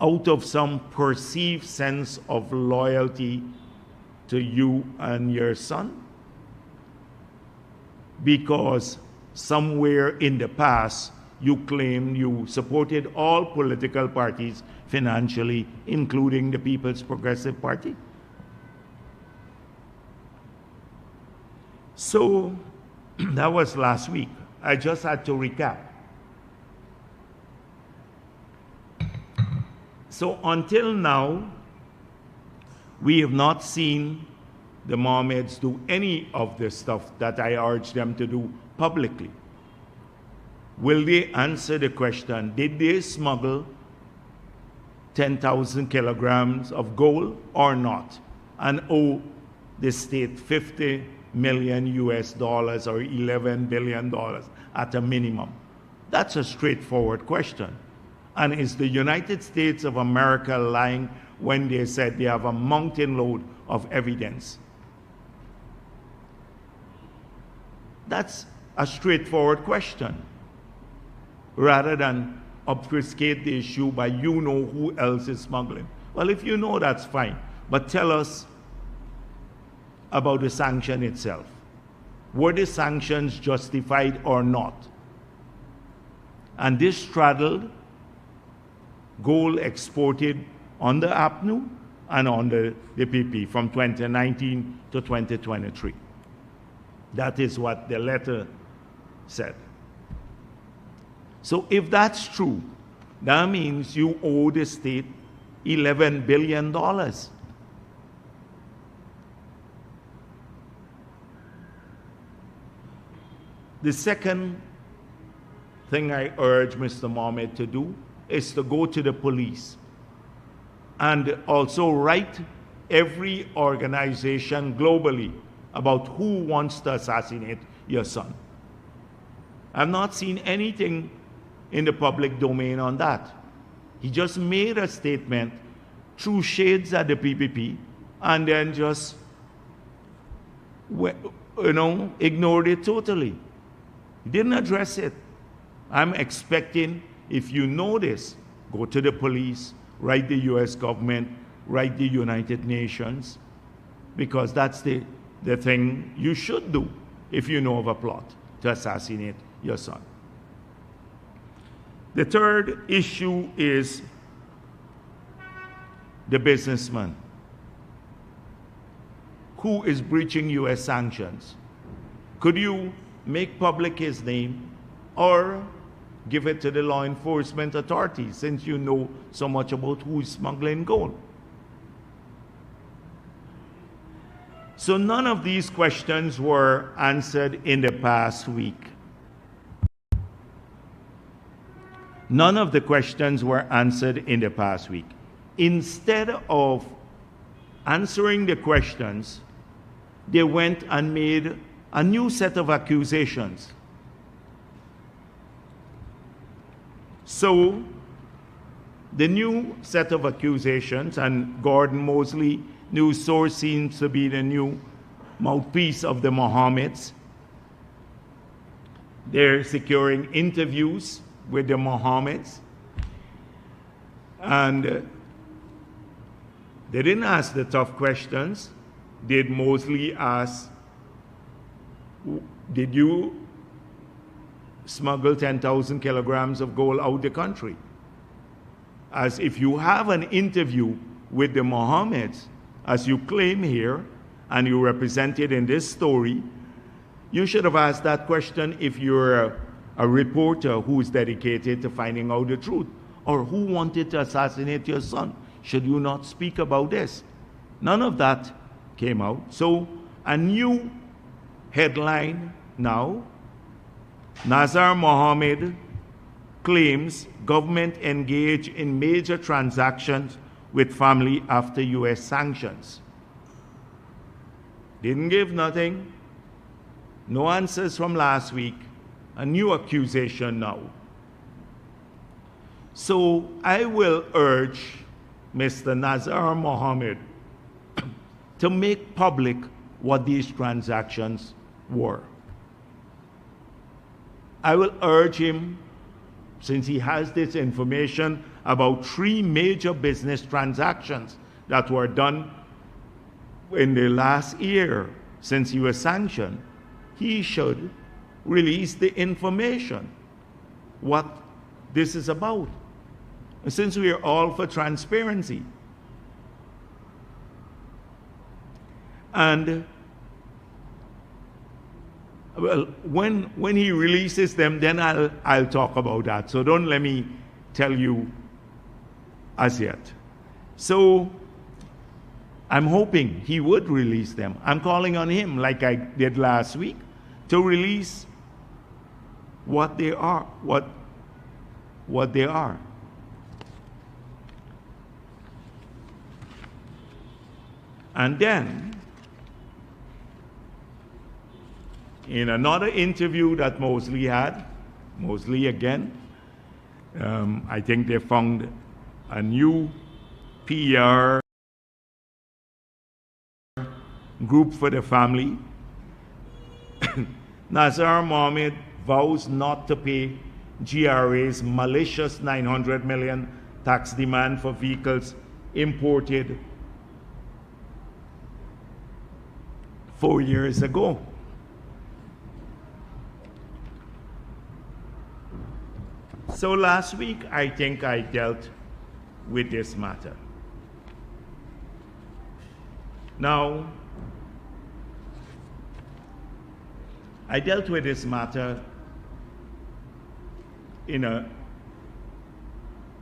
out of some perceived sense of loyalty to you and your son? Because somewhere in the past, you claimed you supported all political parties financially, including the People's Progressive Party. So that was last week. I just had to recap. So until now, we have not seen the Mohammeds do any of the stuff that I urged them to do publicly. Will they answer the question, did they smuggle 10,000 kilograms of gold or not, and owe the state $50 million US or $11 billion at a minimum? That's a straightforward question. And is the United States of America lying when they said they have a mountain load of evidence? That's a straightforward question, rather than obfuscate the issue by you know who else is smuggling. Well, if you know, that's fine. But tell us about the sanction itself. Were the sanctions justified or not? And this straddled gold exported on the APNU and on the PP from 2019 to 2023. That is what the letter said. So if that's true, that means you owe the state $11 billion. The second thing I urge Mr. Mohammed to do is to go to the police and also write every organization globally about who wants to assassinate your son. I've not seen anything in the public domain on that. He just made a statement, threw shades at the PPP, and then just, ignored it totally. He didn't address it. I'm expecting, if you know this, go to the police, write the US government, write the United Nations, because that's the thing you should do if you know of a plot to assassinate your son. The third issue is the businessman who is breaching US sanctions. Could you make public his name or give it to the law enforcement authorities, since you know so much about who is smuggling gold? So none of these questions were answered in the past week. None of the questions were answered in the past week. Instead of answering the questions, they went and made a new set of accusations. So, the new set of accusations, and Gordon Mosley, news source, seems to be the new mouthpiece of the Mohammeds. They're securing interviews with the Mohammeds. And they didn't ask the tough questions. Did Mosley ask, did you smuggle 10,000 kilograms of gold out the country? As if you have an interview with the Mohammeds, as you claim here, and you represented in this story, you should have asked that question if you're a reporter who is dedicated to finding out the truth, or who wanted to assassinate your son. Should you not speak about this? None of that came out. So a new headline now: Nazar Mohammed claims government engaged in major transactions with family after US sanctions. Didn't give nothing. No answers from last week. A new accusation now. So I will urge Mr. Nazar Mohammed to make public what these transactions were. I will urge him, since he has this information about 3 major business transactions that were done in the last year since he was sanctioned, he should release the information, what this is about. And since we are all for transparency. And well, when he releases them, then I'll talk about that. So don't let me tell you as yet. So I'm hoping he would release them. I'm calling on him, like I did last week, to release what they are, what they are. And then, in another interview that Mosley had, Mosley again, I think they found a new PR group for the family. Nazar Mohammed vows not to pay GRA's malicious $900 million tax demand for vehicles imported 4 years ago. So last week, I think I dealt with this matter. Now, I dealt with this matter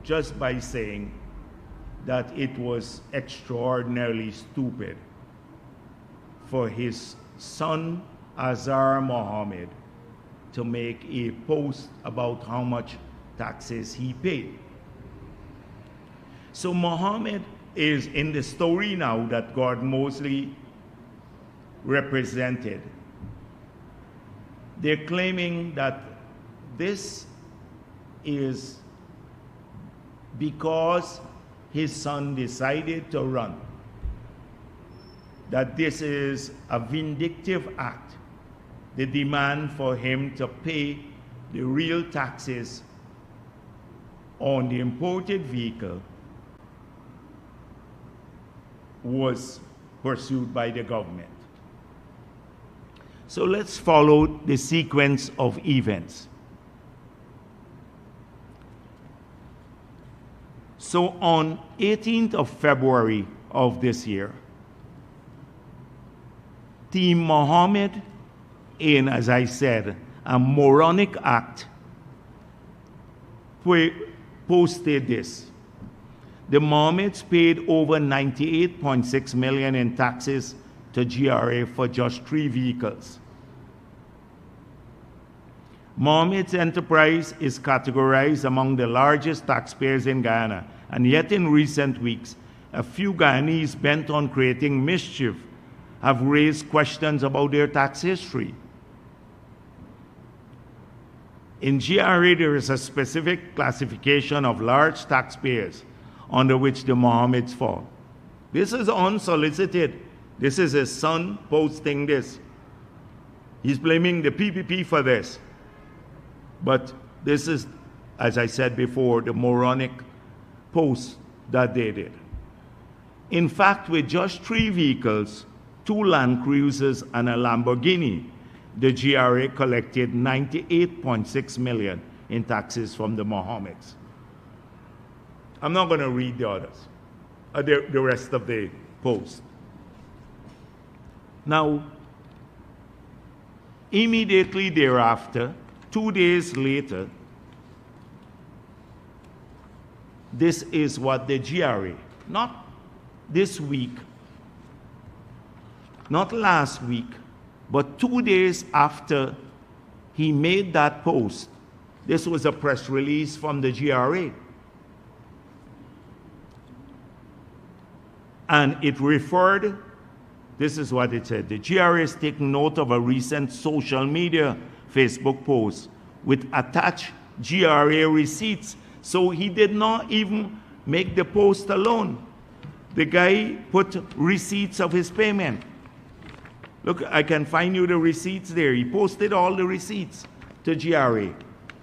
just by saying that it was extraordinarily stupid for his son, Azhar Mohammed, to make a post about how much taxes he paid. So Mohammed is in the story now that Gordon Mosley represented. They're claiming that this is because his son decided to run, that this is a vindictive act, the demand for him to pay the real taxes on the imported vehicle was pursued by the government. So let's follow the sequence of events. So on 18th of February of this year, Team Mohammed, in, as I said, a moronic act, posted this. The Mohammeds paid over $98.6 million in taxes to GRA for just 3 vehicles. Mohammed's enterprise is categorized among the largest taxpayers in Guyana, and yet in recent weeks, a few Guyanese bent on creating mischief have raised questions about their tax history. In GRA, there is a specific classification of large taxpayers under which the Mohammeds fall. This is unsolicited. This is his son posting this. He's blaming the PPP for this. But this is, as I said before, the moronic post that they did. In fact, with just 3 vehicles, 2 Land Cruisers and a Lamborghini, the GRA collected $98.6 million in taxes from the Mohammeds. I'm not going to read the others, the rest of the post. Now, immediately thereafter, 2 days later, this is what the GRA, not this week, not last week, but 2 days after he made that post, this was a press release from the GRA. And it referred, this is what it said: the GRA is taking note of a recent social media Facebook post with attached GRA receipts. So he did not even make the post alone. The guy put receipts of his payment. Look, I can find you the receipts there. He posted all the receipts to GRA.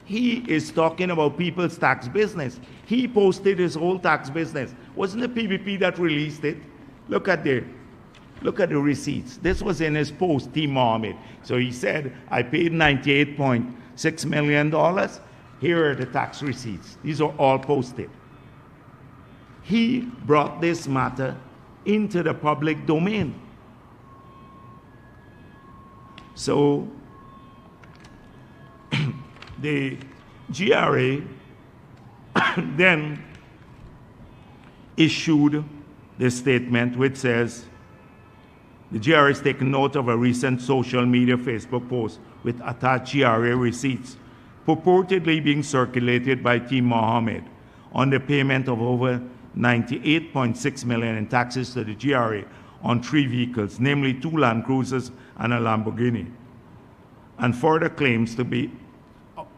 He is talking about people's tax business. He posted his whole tax business. Wasn't the PPP that released it? Look at the receipts. This was in his post, Team Mohammed. So he said, I paid $98.6 million. Here are the tax receipts. These are all posted. He brought this matter into the public domain. So the GRA then issued the statement which says, the GRA has taken note of a recent social media Facebook post with attached GRA receipts purportedly being circulated by Team Mohammed on the payment of over $98.6 million in taxes to the GRA on 3 vehicles, namely 2 Land Cruisers and a Lamborghini, and further claims to be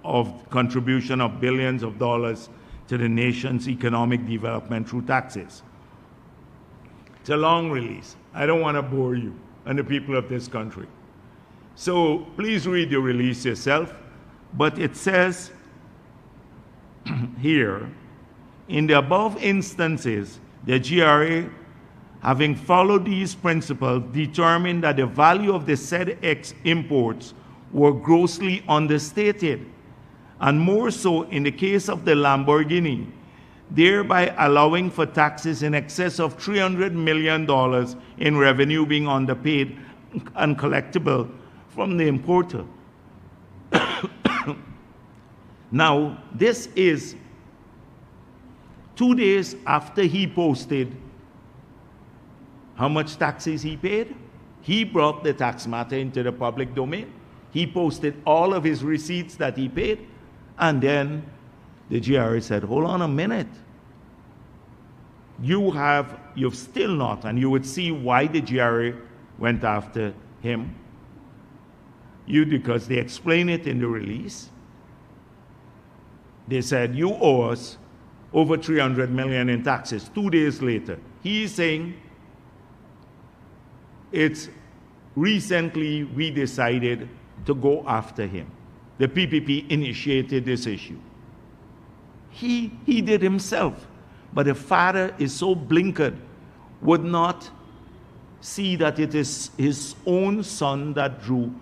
of contribution of billions of dollars to the nation's economic development through taxes. It's a long release. I don't want to bore you and the people of this country. So please read the release yourself. But it says here, in the above instances, the GRA, having followed these principles, determined that the value of the said X imports were grossly understated. And more so in the case of the Lamborghini, thereby allowing for taxes in excess of $300 million in revenue being underpaid and collectible from the importer. Now, this is 2 days after he posted how much taxes he paid. He brought the tax matter into the public domain. He posted all of his receipts that he paid. And then the GRA said, hold on a minute. You've still not, and you would see why the GRA went after him. Because they explain it in the release. They said, you owe us over $300 million in taxes. 2 days later, he's saying, it's recently we decided to go after him. The PPP initiated this issue. He did himself. But the father is so blinkered, would not see that it is his own son that drew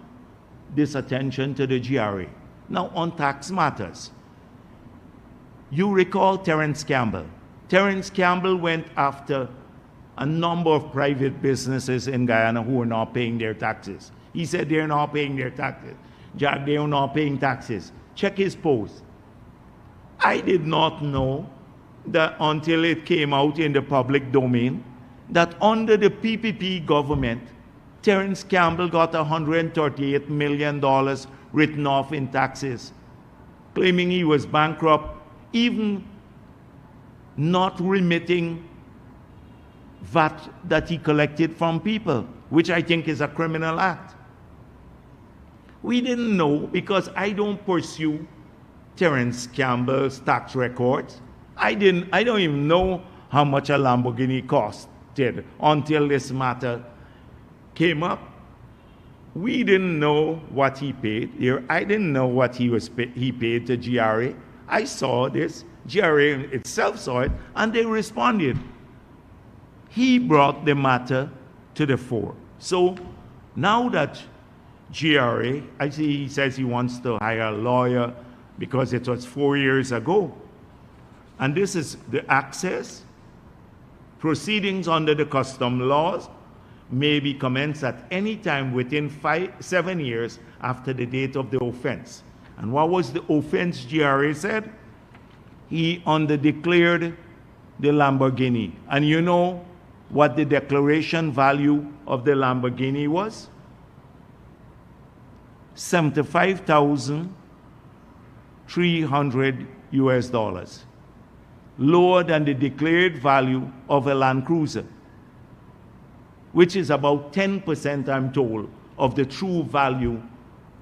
this attention to the GRA. Now, on tax matters, you recall Terence Campbell. Terence Campbell went after a number of private businesses in Guyana who are not paying their taxes. He said they're not paying their taxes. Jagdeo not paying taxes. Check his post. I did not know that until it came out in the public domain that under the PPP government, Terence Campbell got $138 million written off in taxes, claiming he was bankrupt, even not remitting VAT that he collected from people, which I think is a criminal act. We didn't know because I don't pursue Terence Campbell's tax records. I don't even know how much a Lamborghini costed until this matter came up. We didn't know what he paid here. I didn't know what he paid to GRA. I saw this. GRA itself saw it, and they responded. He brought the matter to the fore. So now that GRA, I see he says he wants to hire a lawyer because it was 4 years ago. And this is the access. Proceedings under the custom laws may be commenced at any time within 7 years after the date of the offense. And what was the offense, GRA said? He underdeclared the Lamborghini. And you know what the declaration value of the Lamborghini was? $75,300 US. Lower than the declared value of a Land Cruiser, which is about 10%, I'm told, of the true value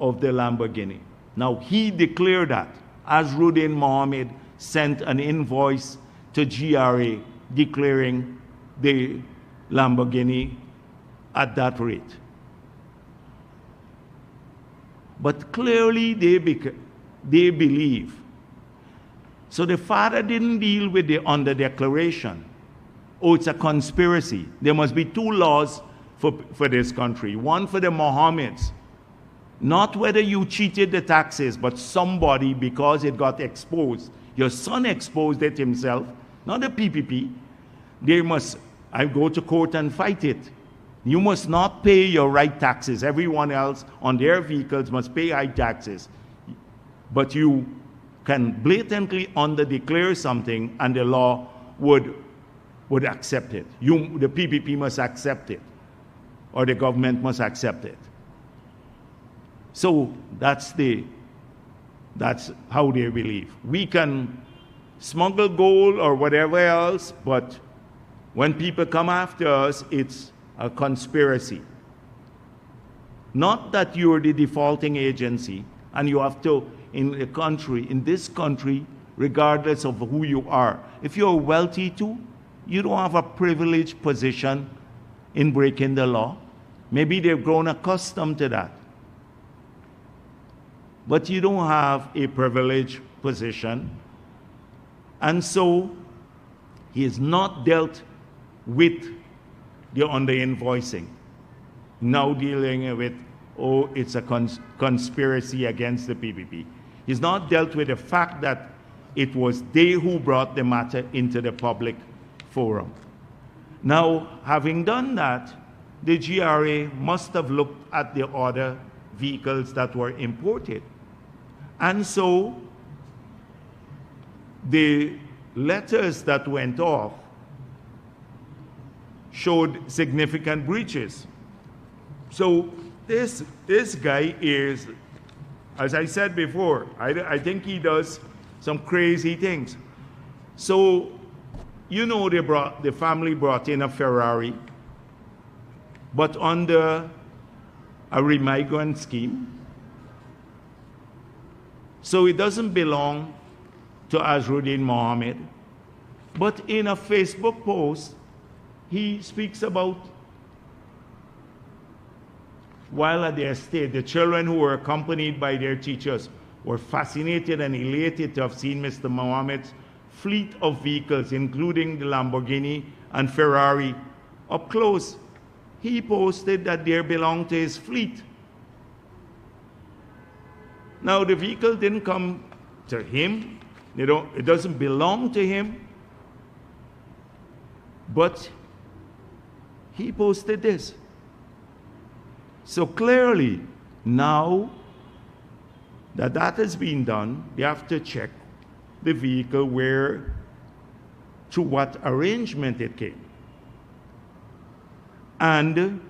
of the Lamborghini. Now, he declared that. Azruddin Mohammed sent an invoice to GRA declaring the Lamborghini at that rate. But clearly they believe. So the father didn't deal with the under-declaration. Oh, it's a conspiracy. There must be two laws for this country. One for the Mohammeds. Not whether you cheated the taxes, but somebody, because it got exposed. Your son exposed it himself, not the PPP. I go to court and fight it. You must not pay your right taxes. Everyone else on their vehicles must pay high taxes. But you can blatantly under-declare something and the law would accept it. The PPP must accept it, or the government must accept it. So that's how they believe. We can smuggle gold or whatever else, but when people come after us, it's a conspiracy. Not that you're the defaulting agency and you have to, in this country, regardless of who you are, if you're wealthy too, you don't have a privileged position in breaking the law. Maybe they've grown accustomed to that. But you don't have a privileged position. And so he is not dealt with the under-invoicing. Now dealing with, oh, it's a conspiracy against the PPP. He's not dealt with the fact that it was they who brought the matter into the public forum. Now, having done that, the GRA must have looked at the other vehicles that were imported. And so the letters that went off showed significant breaches. So this guy is, as I said before, I think he does some crazy things. So, you know, the family brought in a Ferrari, but under a remigrant scheme. So it doesn't belong to Azruddin Mohammed. But in a Facebook post, he speaks about, while at the estate, the children who were accompanied by their teachers were fascinated and elated to have seen Mr. Mohammed's fleet of vehicles, including the Lamborghini and Ferrari, up close. He posted that they belonged to his fleet. Now, the vehicle didn't come to him. It doesn't belong to him. But he posted this. So clearly, now that that has been done, they have to check the vehicle where, to what arrangement it came. And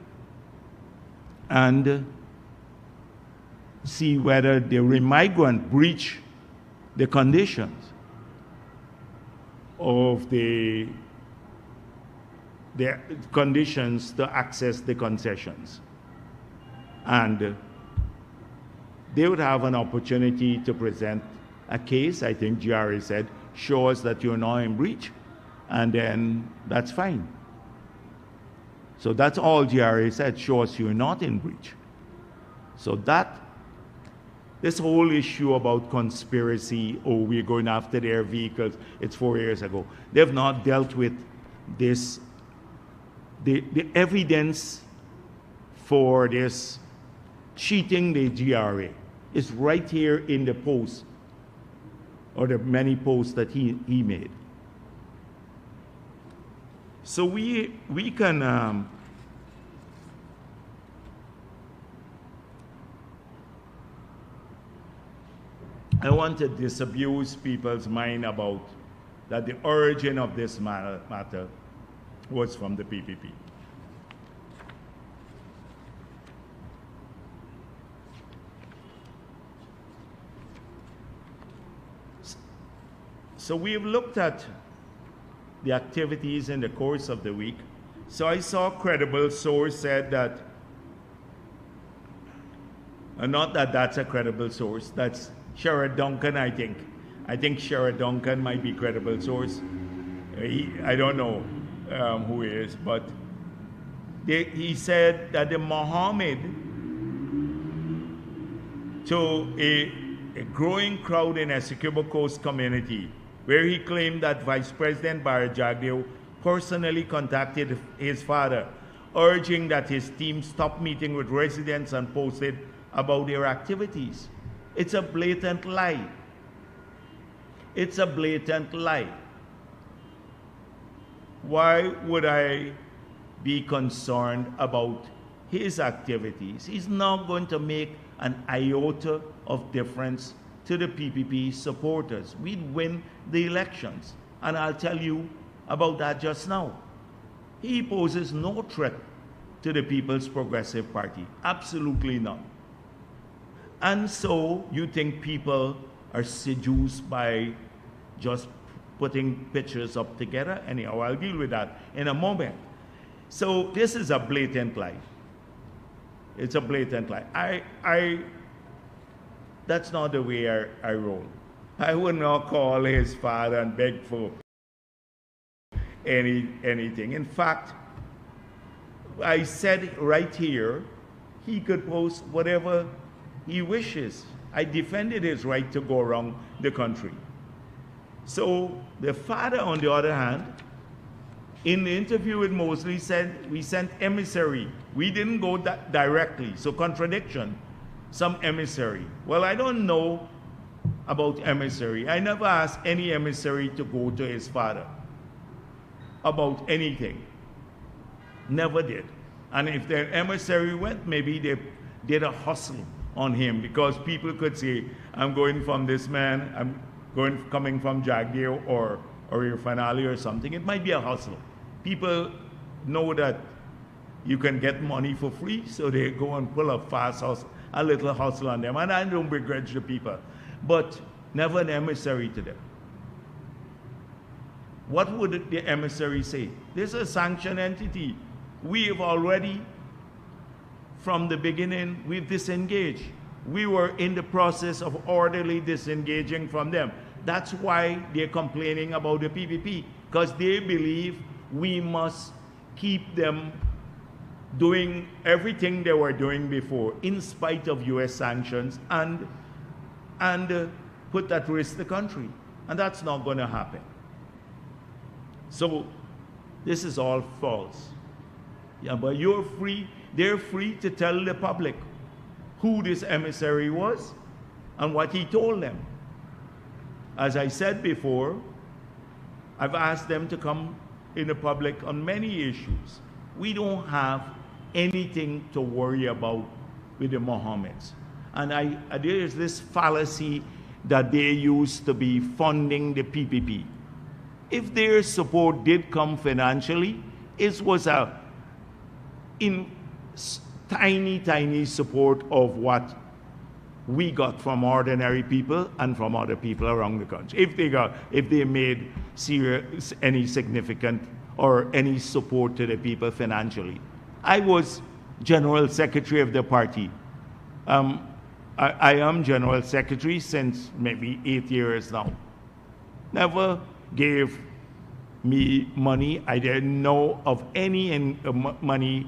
see whether the remigrant breached the conditions of the conditions to access the concessions. And they would have an opportunity to present a case. I think GRA said, show us that you're not in breach, and then that's fine. So that's all GRA said, show us you're not in breach. So this whole issue about conspiracy, oh, we're going after their vehicles, it's 4 years ago. They've not dealt with this. The evidence for this cheating the GRA is right here in the post, or the many posts that he made. So we can I want to disabuse people's mind about that the origin of this matter was from the PPP. So we've looked at the activities in the course of the week. So I saw a credible source said that, not that that's a credible source, that's Sherrod Duncan, I think. I think Sherrod Duncan might be a credible source. I don't know who he is, but he said that the Mohammed, to a growing crowd in Essequibo Coast community, where he claimed that Vice President Bharrat Jagdeo personally contacted his father, urging that his team stop meeting with residents and posted about their activities. It's a blatant lie. It's a blatant lie. Why would I be concerned about his activities? He's not going to make an iota of difference to the PPP supporters. We'd win the elections, and I'll tell you about that just now. He poses no threat to the People's Progressive Party, absolutely none. And so you think people are seduced by just putting pictures up together? Anyhow, I'll deal with that in a moment. So this is a blatant lie. It's a blatant lie. That's not the way I roll. I would not call his father and beg for anything. In fact, I said right here, he could post whatever he wishes. I defended his right to go around the country. So the father, on the other hand, in the interview with Mosley, said we sent emissary. We didn't go directly. So contradiction, some emissary. Well, I don't know about emissary. I never asked any emissary to go to his father about anything. Never did. And if their emissary went, maybe they did a hustle on him, because people could say, I'm going from this man, coming from Jagdeo or Irfanali or something. It might be a hustle. People know that you can get money for free, so they go and pull a fast hustle, a little hustle on them. And I don't begrudge the people, but never an emissary to them. What would the emissary say? This is a sanctioned entity. We have already, from the beginning, we've disengaged. We were in the process of orderly disengaging from them. That's why they're complaining about the PPP, because they believe we must keep them doing everything they were doing before, in spite of US sanctions, and put at risk the country. And that's not going to happen. So this is all false. Yeah, but they're free to tell the public who this emissary was and what he told them. As I said before, I've asked them to come in the public on many issues. We don't have anything to worry about with the Mohammeds. And there is this fallacy that they used to be funding the PPP. If their support did come financially, it was in tiny support of what we got from ordinary people and from other people around the country. If they made any significant or any support to the people financially. I was General Secretary of the party. I am General Secretary since maybe 8 years now. Never gave me money. I didn't know of any money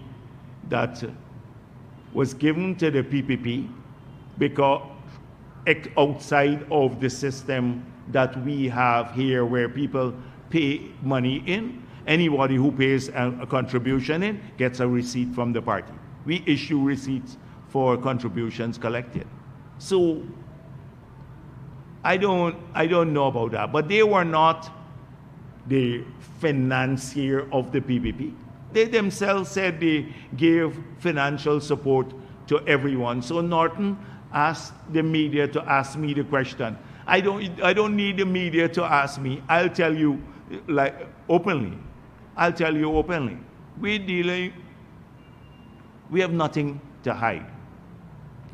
that was given to the PPP, because outside of the system that we have here, where people pay money in, anybody who pays a contribution in gets a receipt from the party. We issue receipts for contributions collected. So I don't know about that, but they were not the financier of the PPP. They themselves said they gave financial support to everyone. So Norton asked the media to ask me the question. I don't need the media to ask me. I'll tell you openly. I'll tell you openly. We have nothing to hide.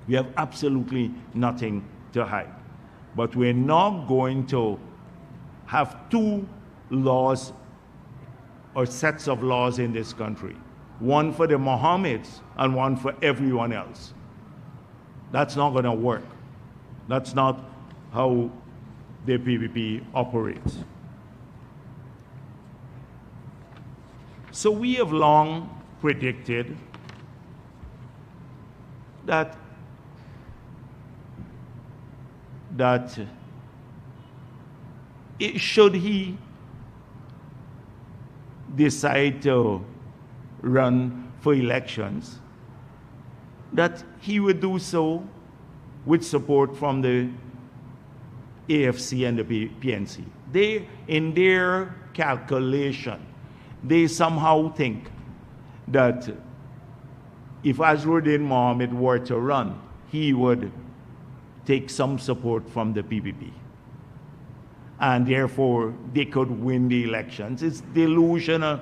We have absolutely nothing to hide. But we're not going to have two laws or sets of laws in this country. One for the Mohammeds and one for everyone else. That's not going to work. That's not how the PPP operates. So we have long predicted that should he decide to run for elections, that he would do so with support from the AFC and the PNC. In their calculation, they somehow think that if Azruddin Mohammed were to run, he would take some support from the PPP. And therefore, they could win the elections. It's delusion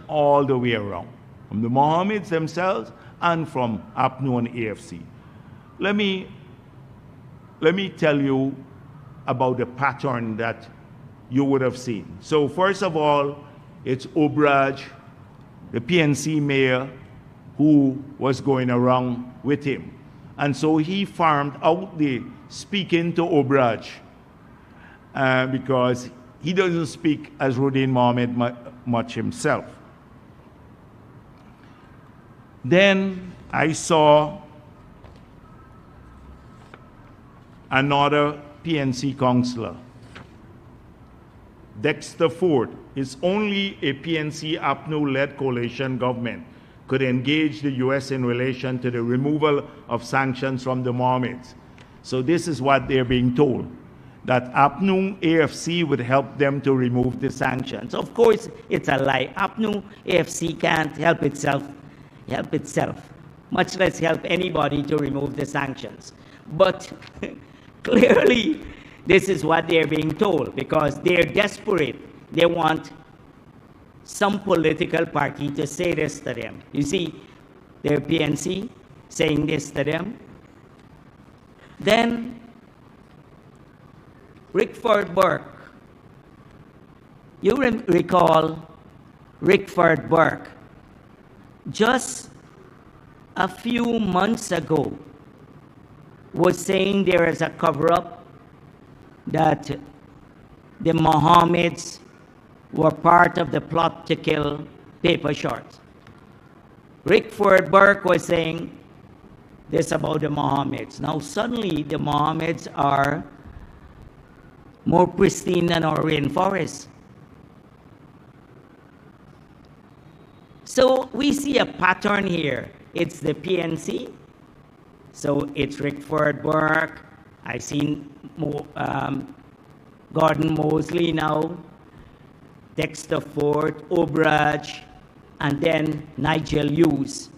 all the way around, from the Mohammeds themselves and from APNU and AFC. Let me tell you about the pattern that you would have seen. So first of all, it's Obraj, the PNC mayor, who was going around with him. And so he farmed out the speaking to Obraj, because he doesn't speak Azruddin Mohammed much himself. Then I saw another PNC councillor, Dexter Ford. It's only a PNC APNU-led coalition government could engage the U.S. in relation to the removal of sanctions from the Mohammeds. So this is what they're being told, that APNU AFC would help them to remove the sanctions. Of course, it's a lie. APNU AFC can't help itself, much less help anybody to remove the sanctions. But clearly, this is what they're being told, because they're desperate. They want some political party to say this to them. You see, their PNC saying this to them. Then, Rickford Burke. You recall Rickford Burke, just a few months ago, was saying there is a cover-up, that the Mohammeds were part of the plot to kill Paper Shorts. Rickford Burke was saying this about the Mohammeds. Now suddenly the Mohammeds are more pristine than our rainforests. So we see a pattern here. It's the PNC. So it's Rickford Burke. I've seen Gordon Mosley now, Dexter Ford, Obraj, and then Nigel Hughes.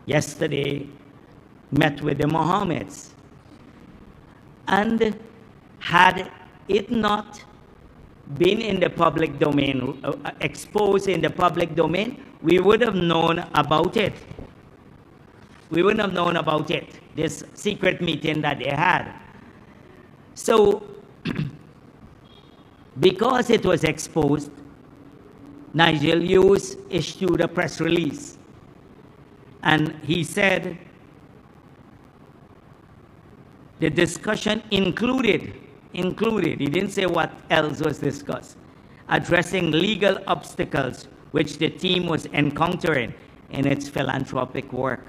Yesterday, met with the Mohammeds. And had it not been in the public domain, exposed in the public domain, we would have known about it. We wouldn't have known about it, this secret meeting that they had. So, because it was exposed, Nigel Hughes issued a press release. And he said the discussion included, he didn't say what else was discussed, addressing legal obstacles which the team was encountering in its philanthropic work.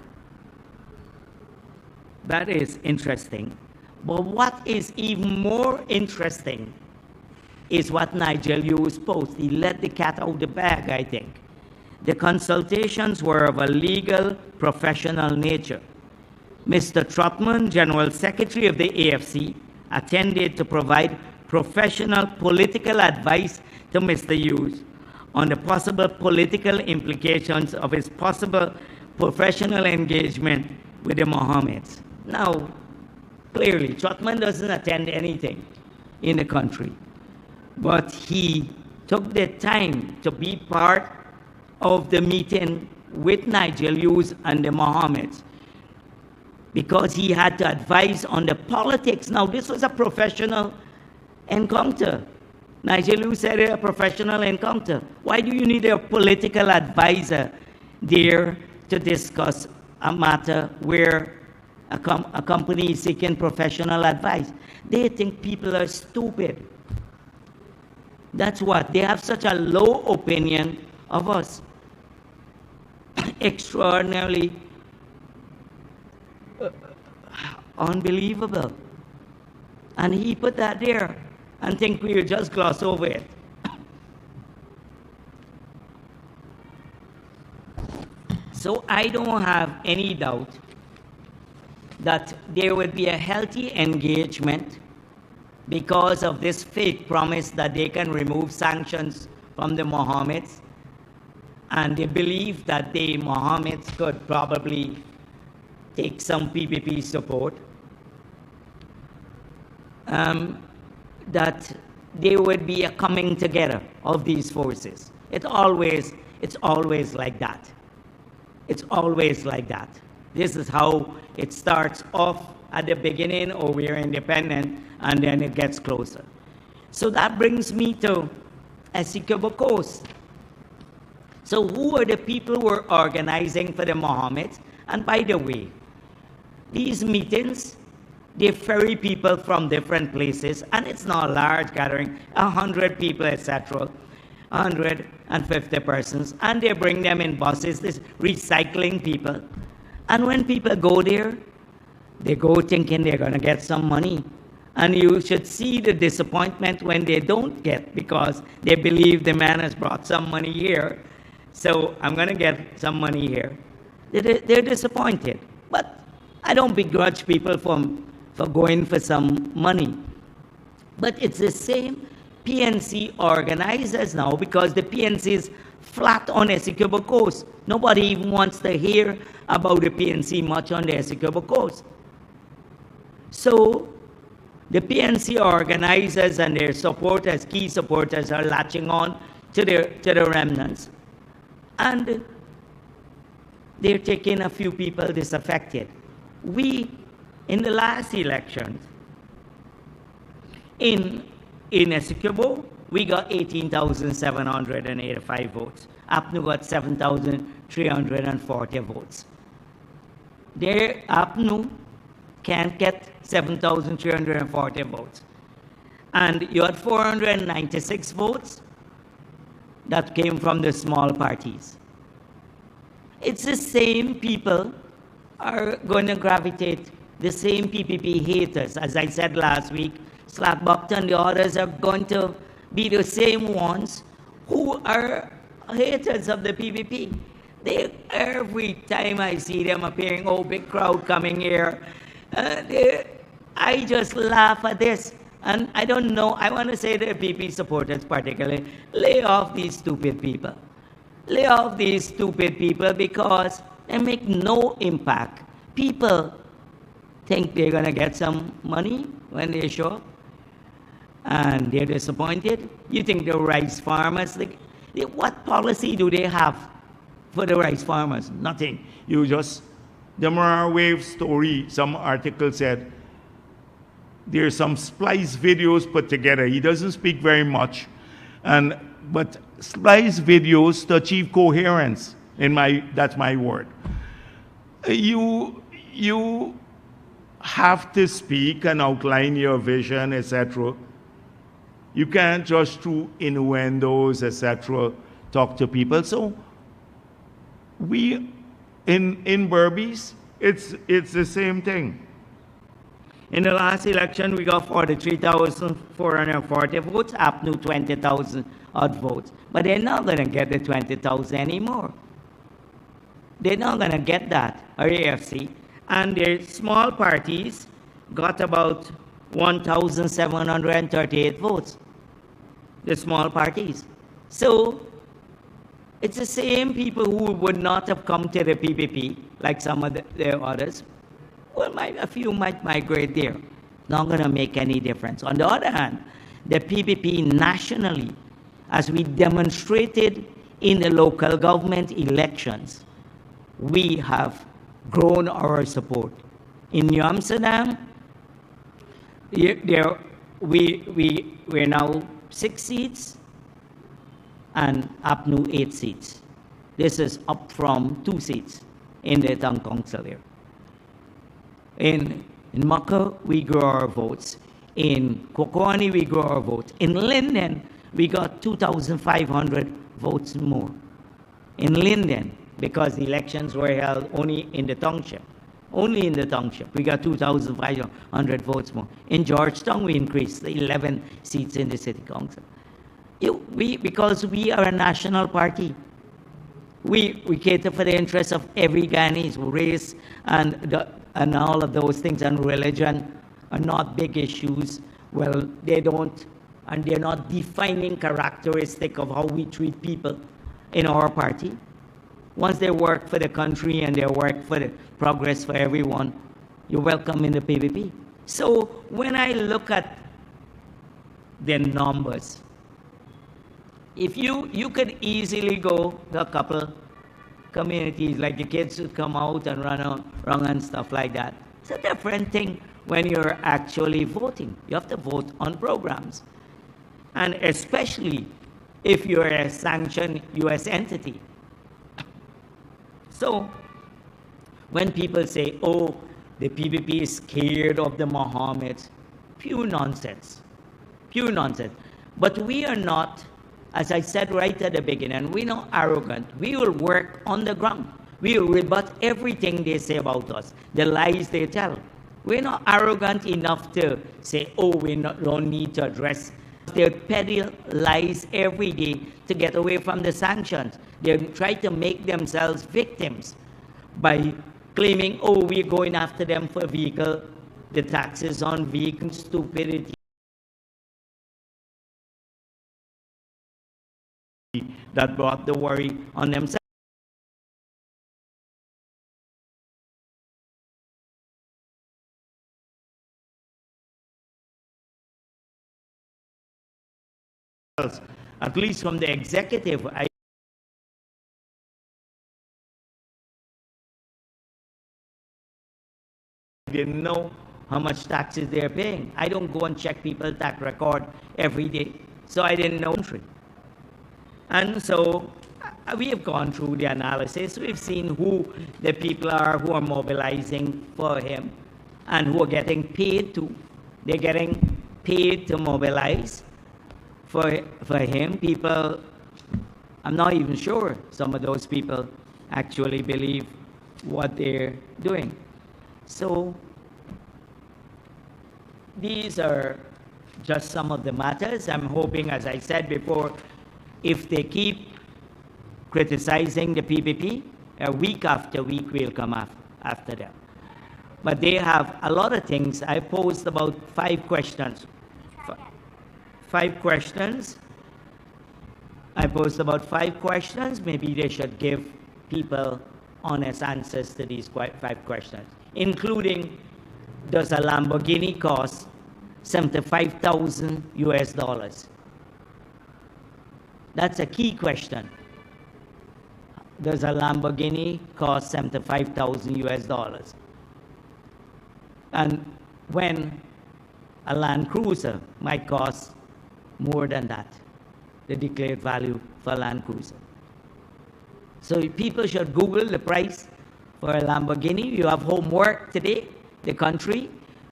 That is interesting. But what is even more interesting is what Nigel Hughes posted. He let the cat out of the bag, I think. The consultations were of a legal, professional nature. Mr. Trotman, General Secretary of the AFC, attended to provide professional political advice to Mr. Hughes on the possible political implications of his possible professional engagement with the Mohammeds. Now, clearly, Trotman doesn't attend anything in the country, but he took the time to be part of the meeting with Nigel Hughes and the Mohammeds because he had to advise on the politics. Now, this was a professional encounter. Nigel Hughes said a professional encounter. Why do you need a political advisor there to discuss a matter where a company is seeking professional advice? They think people are stupid. That's what. They have such a low opinion of us. Extraordinarily unbelievable. And he put that there and think we will just gloss over it. So I don't have any doubt that there would be a healthy engagement because of this fake promise that they can remove sanctions from the Mohammeds, and they believe that the Mohammeds could probably take some PPP support, that there would be a coming together of these forces. It's always like that. It's always like that. This is how it starts off at the beginning, or we're independent, and then it gets closer. So that brings me to Essequibo Coast. So who are the people who are organizing for the Mohammeds? And by the way, these meetings, they ferry people from different places, and it's not a large gathering, 100 people, etc., 150 persons, and they bring them in buses, this recycling people. And when people go there, they go thinking they're going to get some money. And you should see the disappointment when they don't get, because they believe the man has brought some money here, so I'm going to get some money here. They're disappointed. But I don't begrudge people from for going for some money. But it's the same PNC organizers now, because the PNC is flat on Essequibo Coast. Nobody even wants to hear about the PNC much on the Essequibo Coast. So the PNC organizers and their supporters, key supporters, are latching on to the remnants. And they're taking a few people disaffected. We, in the last elections, in Essequibo, we got 18,785 votes. APNU got 7,340 votes. Their APNU can't get 7,340 votes. And you had 496 votes that came from the small parties. It's the same people are going to gravitate, the same PPP haters. As I said last week, Slackbuck and the others are going to be the same ones who are haters of the PPP. Every time I see them appearing, oh, big crowd coming here, I just laugh at this. And I don't know, I want to say to the PP supporters particularly, lay off these stupid people. Lay off these stupid people, because they make no impact. People think they're going to get some money when they show up, and they're disappointed. You think the rice farmers, what policy do they have for the rice farmers? Nothing. You just, the Morar Wave story, some article said, there's some splice videos put together. He doesn't speak very much, but splice videos to achieve coherence, that's my word. You have to speak and outline your vision, etc. You can't just through innuendos, etc., talk to people. So we, in Berbice, it's the same thing. In the last election, we got 43,440 votes, APNU 20,000 odd votes. But they're not going to get the 20,000 anymore. They're not going to get that, or AFC. And their small parties got about 1,738 votes, the small parties. So it's the same people who would not have come to the PPP, like some of the others. Well, a few might migrate there. Not going to make any difference. On the other hand, the PPP nationally, as we demonstrated in the local government elections, we have grown our support. In New Amsterdam, we're now 6 seats, and APNU 8 seats. This is up from 2 seats in the town council here. In Maka, we grow our votes. In Kokoani, we grow our votes. In Linden, we got 2,500 votes more. In Linden, because the elections were held only in the township. Only in the township, we got 2,500 votes more. In Georgetown, we increased 11 seats in the city council. Because we are a national party. We cater for the interests of every Guyanese. Race and all of those things, and religion are not big issues. Well, they're not defining characteristic of how we treat people in our party. Once they work for the country and they work for the progress for everyone, you're welcome in the PPP. So when I look at the numbers, if you could easily go to a couple communities, like the kids who come out and run around and stuff like that. It's a different thing when you're actually voting. You have to vote on programs. And especially if you're a sanctioned U.S. entity. So when people say, oh, the PPP is scared of the Mohammeds, pure nonsense. Pure nonsense. But we are not, as I said right at the beginning, we're not arrogant. We will work on the ground. We will rebut everything they say about us, the lies they tell. We're not arrogant enough to say, oh, we don't need to address. They peddle lies every day to get away from the sanctions. They try to make themselves victims by claiming, oh, we're going after them for vehicle the taxes on vehicle stupidity that brought the worry on themselves. At least from the executive, I didn't know how much taxes they're paying. I don't go and check people's tax record every day, so I didn't know. And so we have gone through the analysis. We've seen who the people are who are mobilizing for him and who are getting paid to. They're getting paid to mobilize for him. People, I'm not even sure some of those people actually believe what they're doing. So these are just some of the matters. I'm hoping, as I said before, if they keep criticizing the PPP, week after week we'll come after them. But they have a lot of things. I posed about 5 questions. 5 questions. I posed about 5 questions. Maybe they should give people honest answers to these 5 questions, including, does a Lamborghini cost $75,000 US? That's a key question. Does a Lamborghini cost $75,000 US? And when a Land Cruiser might cost more than that, the declared value for a Land Cruiser. So people should Google the price for a Lamborghini. You have homework today, the country.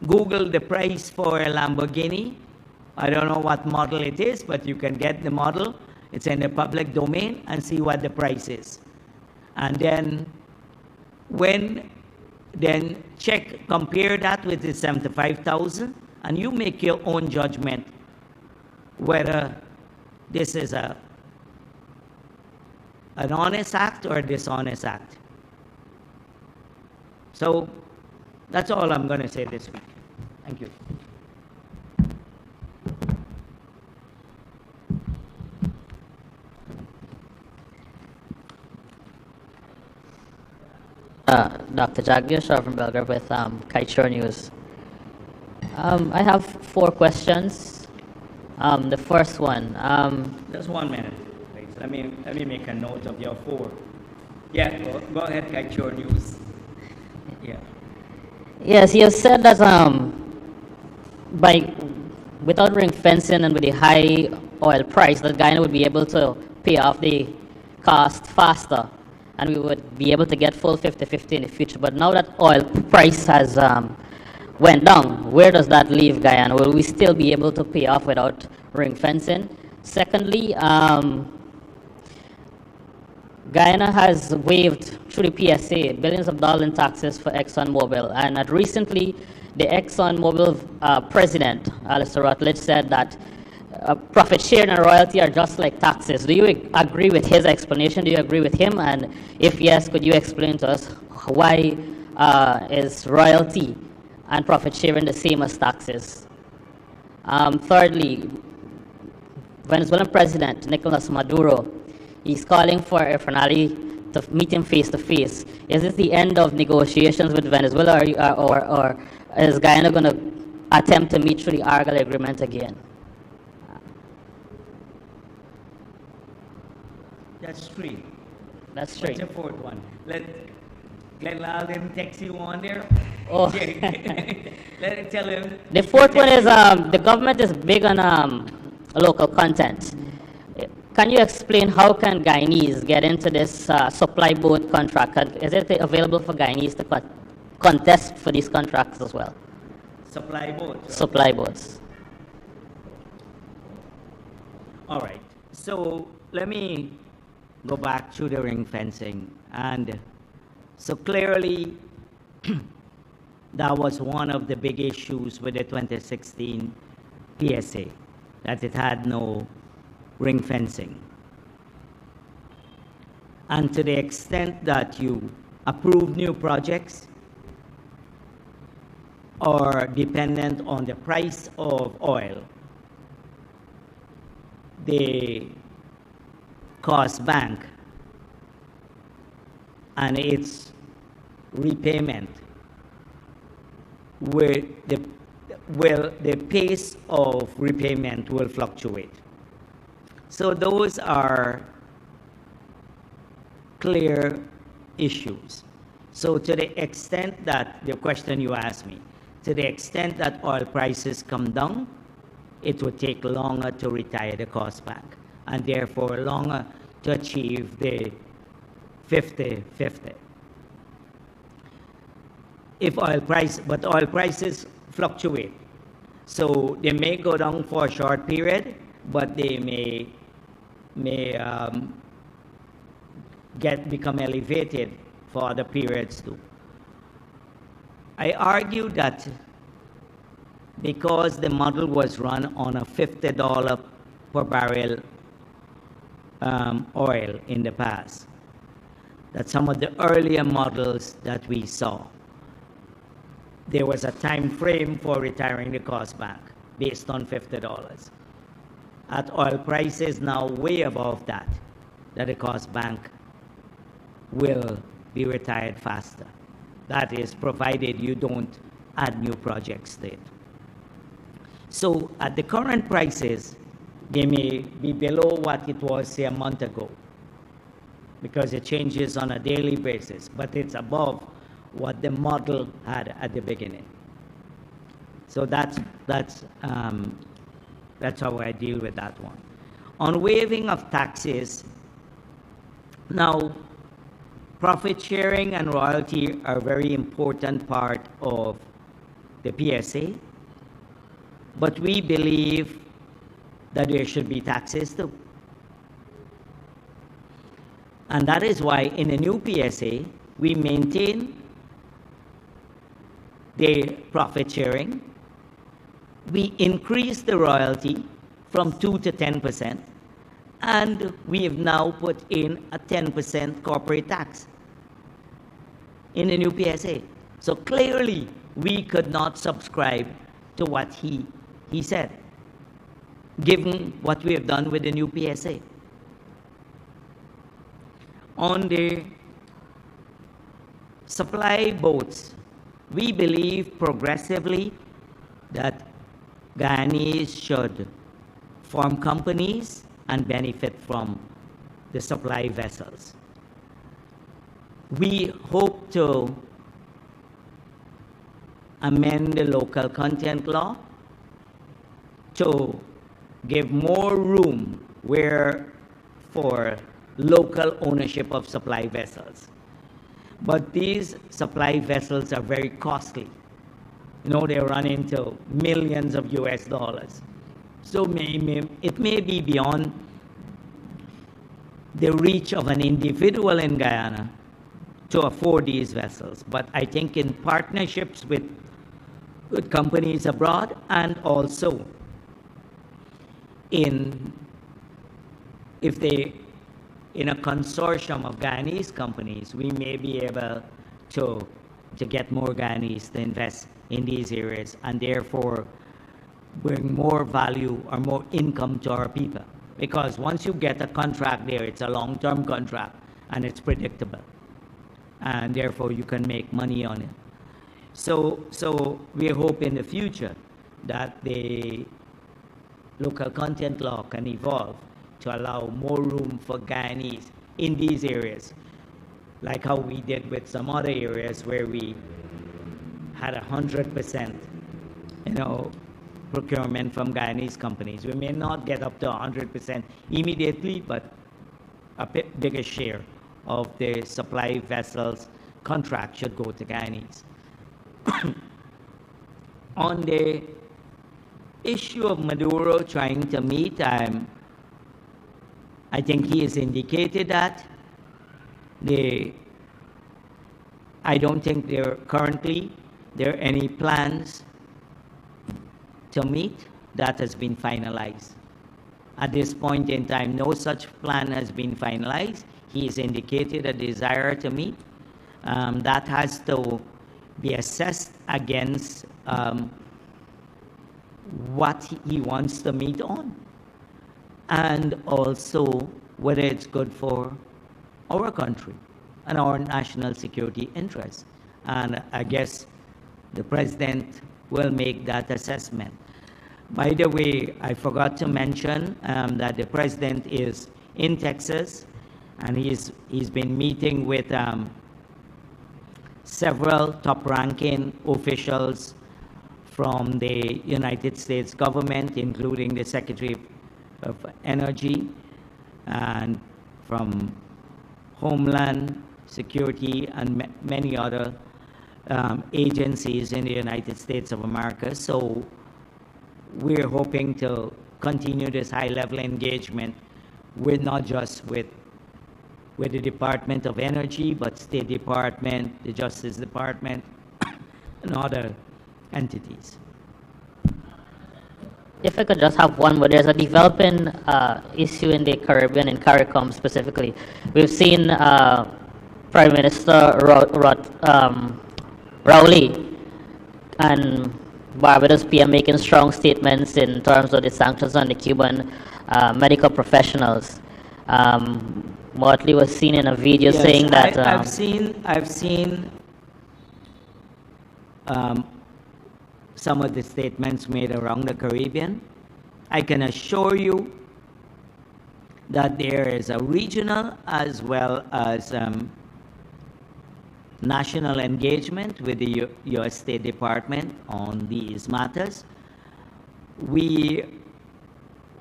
Google the price for a Lamborghini. I don't know what model it is, but you can get the model. It's in the public domain, and see what the price is. And then compare that with the 75,000, and you make your own judgment whether this is an honest act or a dishonest act. So that's all I'm going to say this week. Thank you. Dr. Jagdeo from Belgrade with Kite News. I have 4 questions. The first one. Just 1 minute, please. Let me make a note of your 4. Yeah, go ahead, Kite News. Yeah. Yes, you said that without ring fencing and with the high oil price, that Guyana would be able to pay off the cost faster, and we would be able to get full 50-50 in the future. But now that oil price has went down, where does that leave Guyana? Will we still be able to pay off without ring fencing? Secondly, Guyana has waived through the PSA billions of dollars in taxes for ExxonMobil, and recently the ExxonMobil president, Alistair Rutledge, said that profit sharing and royalty are just like taxes. Do you agree with his explanation? Do you agree with him? And if yes, could you explain to us why is royalty and profit sharing the same as taxes? Thirdly, Venezuelan President Nicolas Maduro, he's calling for a finale to meet him face to face. Is this the end of negotiations with Venezuela, or is Guyana going to attempt to meet through the Argyle Agreement again? That's 3. That's 3. What's the 4th one? Let Glenn Loudon text you on there. Oh. Let it tell him. The 4th one is the government is big on local content. Can you explain how can Guyanese get into this supply boat contract? Is it available for Guyanese to contest for these contracts as well? Supply boats. Supply boats. All right. So let me go back to the ring fencing. And so clearly, that was one of the big issues with the 2016 PSA, that it had no ring fencing. And to the extent that you approve new projects, are dependent on the price of oil, the cost bank and its repayment the pace of repayment will fluctuate. So those are clear issues. So to the extent that, the question you asked me, to the extent that oil prices come down, it would take longer to retire the cost bank, and therefore longer to achieve the 50-50. But oil prices fluctuate. So they may go down for a short period, but they may become elevated for other periods too. I argue that because the model was run on a $50 per barrel oil in the past, that some of the earlier models that we saw, there was a time frame for retiring the cost bank based on $50. At oil prices now way above that the cost bank will be retired faster. That is, provided you don't add new projects to it. So at the current prices, they may be below what it was, say, a month ago, because it changes on a daily basis, but it's above what the model had at the beginning. So that's how I deal with that one. On waiving of taxes, now, profit sharing and royalty are a very important part of the PSA, but we believe that there should be taxes too. And that is why in the new PSA, we maintain the profit sharing. We increase the royalty from 2 to 10%, and we have now put in a 10% corporate tax in the new PSA. So clearly, we could not subscribe to what he said, given what we have done with the new PSA. On the supply boats, we believe progressively that Guyanese should form companies and benefit from the supply vessels. We hope to amend the local content law to give more room for local ownership of supply vessels. But these supply vessels are very costly. You know, they run into millions of US dollars. So it may be beyond the reach of an individual in Guyana to afford these vessels. But I think in partnerships with companies abroad, and also in a consortium of Guyanese companies, we may be able to get more Guyanese to invest in these areas, and therefore bring more value or more income to our people. Because once you get a contract there, it's a long-term contract and it's predictable, and therefore you can make money on it. So we hope in the future that the local content law can evolve to allow more room for Guyanese in these areas, like how we did with some other areas where we had 100%, procurement from Guyanese companies. We may not get up to 100% immediately, but a bit bigger share of the supply vessels contract should go to Guyanese. On the issue of Maduro trying to meet, I think he has indicated that. I don't think there are any plans to meet. That has been finalized. At this point in time, no such plan has been finalized. He has indicated a desire to meet. That has to be assessed against what he wants to meet on, and also whether it's good for our country and our national security interests. And I guess the president will make that assessment. By the way, I forgot to mention that the president is in Texas, and he's been meeting with several top-ranking officials from the United States government, including the Secretary of Energy, and from Homeland Security, and many other agencies in the United States of America. So we're hoping to continue this high-level engagement with not just with the Department of Energy, but State Department, the Justice Department, and other entities. If I could just have one more, there's a developing issue in the Caribbean, in CARICOM specifically. We've seen Prime Minister Rowley and Barbados PM making strong statements in terms of the sanctions on the Cuban medical professionals. Motley was seen in a video saying that I've seen some of the statements made around the Caribbean. I can assure you that there is a regional as well as national engagement with the U.S. State Department on these matters. We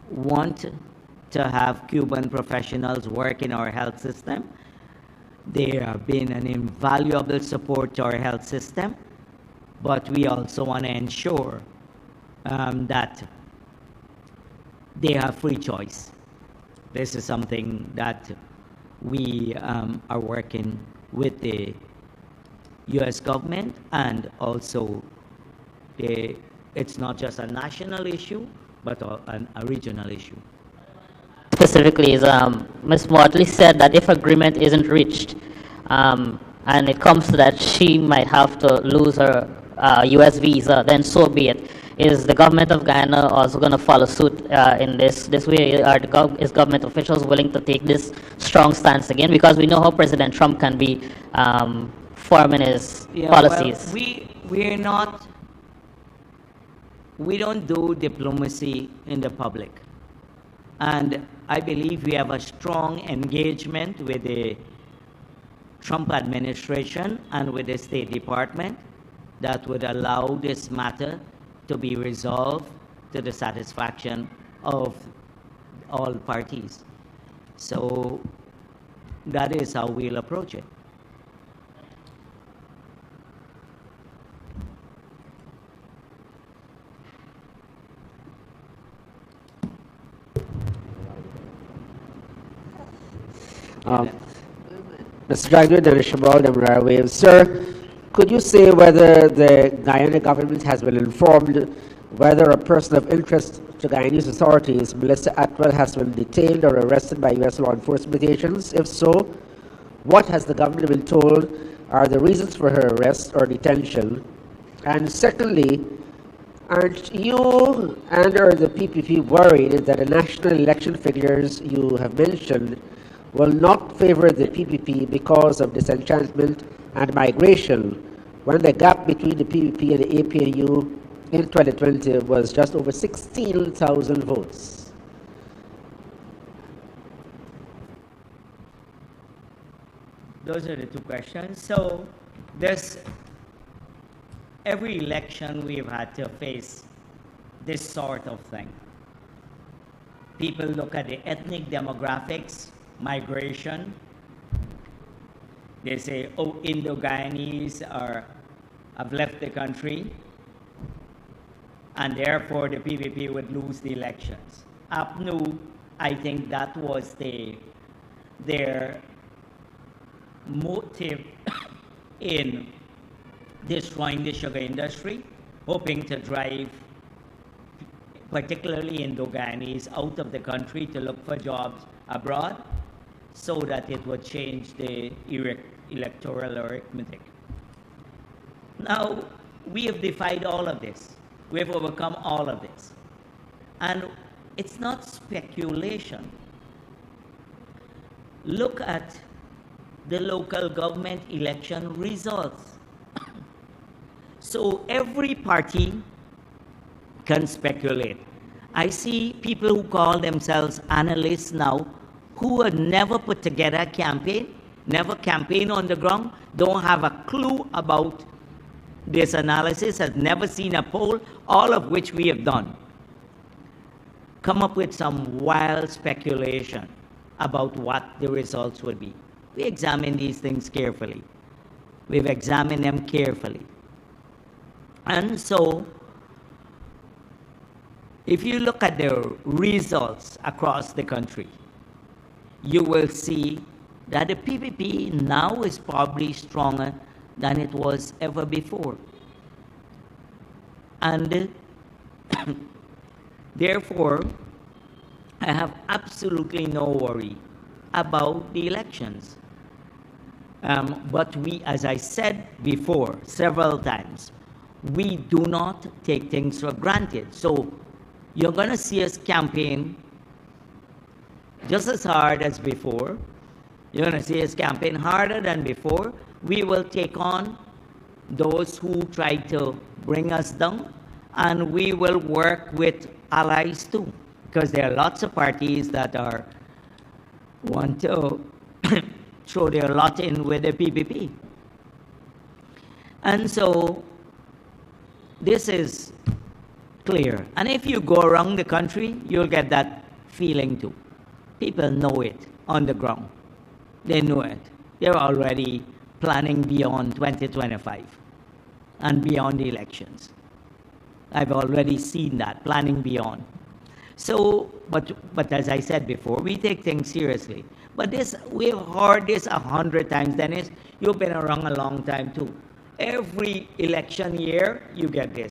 want to have Cuban professionals work in our health system. They have been an invaluable support to our health system, but we also want to ensure that they have free choice. This is something that we are working with the U.S. government, and also it's not just a national issue, but a regional issue. Specifically, is Ms. Motley said that if agreement isn't reached, and it comes to that she might have to lose her U.S. visa, then so be it. Is the government of Guyana also going to follow suit in this way? Is government officials willing to take this strong stance again? Because we know how President Trump can be forming his policies. Well, we don't do diplomacy in the public. And I believe we have a strong engagement with the Trump administration and with the State Department that would allow this matter to be resolved to the satisfaction of all parties. So that is how we'll approach it. Mr. Jagdeo, Dennis Shabal, Demerara Waves. Sir, could you say whether the Guyana government has been informed whether a person of interest to Guyanese authorities, Melissa Atwell, has been detained or arrested by U.S. law enforcement agents? If so, what has the government been told are the reasons for her arrest or detention? And secondly, aren't you and or the PPP worried that the national election figures you have mentioned will not favor the PPP because of disenchantment and migration, when the gap between the PPP and the APNU in 2020 was just over 16,000 votes? Those are the two questions. So every election we've had to face this sort of thing. People look at the ethnic demographics, migration. They say, oh, Indo-Guyanese have left the country, and therefore the PPP would lose the elections. APNU, I think that was their motive in destroying the sugar industry, hoping to drive particularly Indo-Guyanese out of the country to look for jobs abroad, so that it would change the electoral arithmetic. Now, we have defied all of this. We have overcome all of this. And it's not speculation. Look at the local government election results. So every party can speculate. I see people who call themselves analysts now who have never put together a campaign, never campaigned on the ground, don't have a clue about this analysis, has never seen a poll, all of which we have done. Come up with some wild speculation about what the results would be. We examine these things carefully. We've examined them carefully. And so, if you look at the results across the country, you will see that the PPP now is probably stronger than it was ever before. And therefore, I have absolutely no worry about the elections. But we, as I said before several times, we do not take things for granted. So you're going to see us campaign just as hard as before. You're going to see us campaign harder than before. We will take on those who try to bring us down, and we will work with allies too, because there are lots of parties that want to throw their lot in with the PPP. And so this is clear. And if you go around the country, you'll get that feeling too. People know it on the ground. They know it. They're already planning beyond 2025 and beyond the elections. I've already seen that, planning beyond. So, but as I said before, we take things seriously. But this, we've heard this 100 times, Dennis. You've been around a long time too. Every election year, you get this.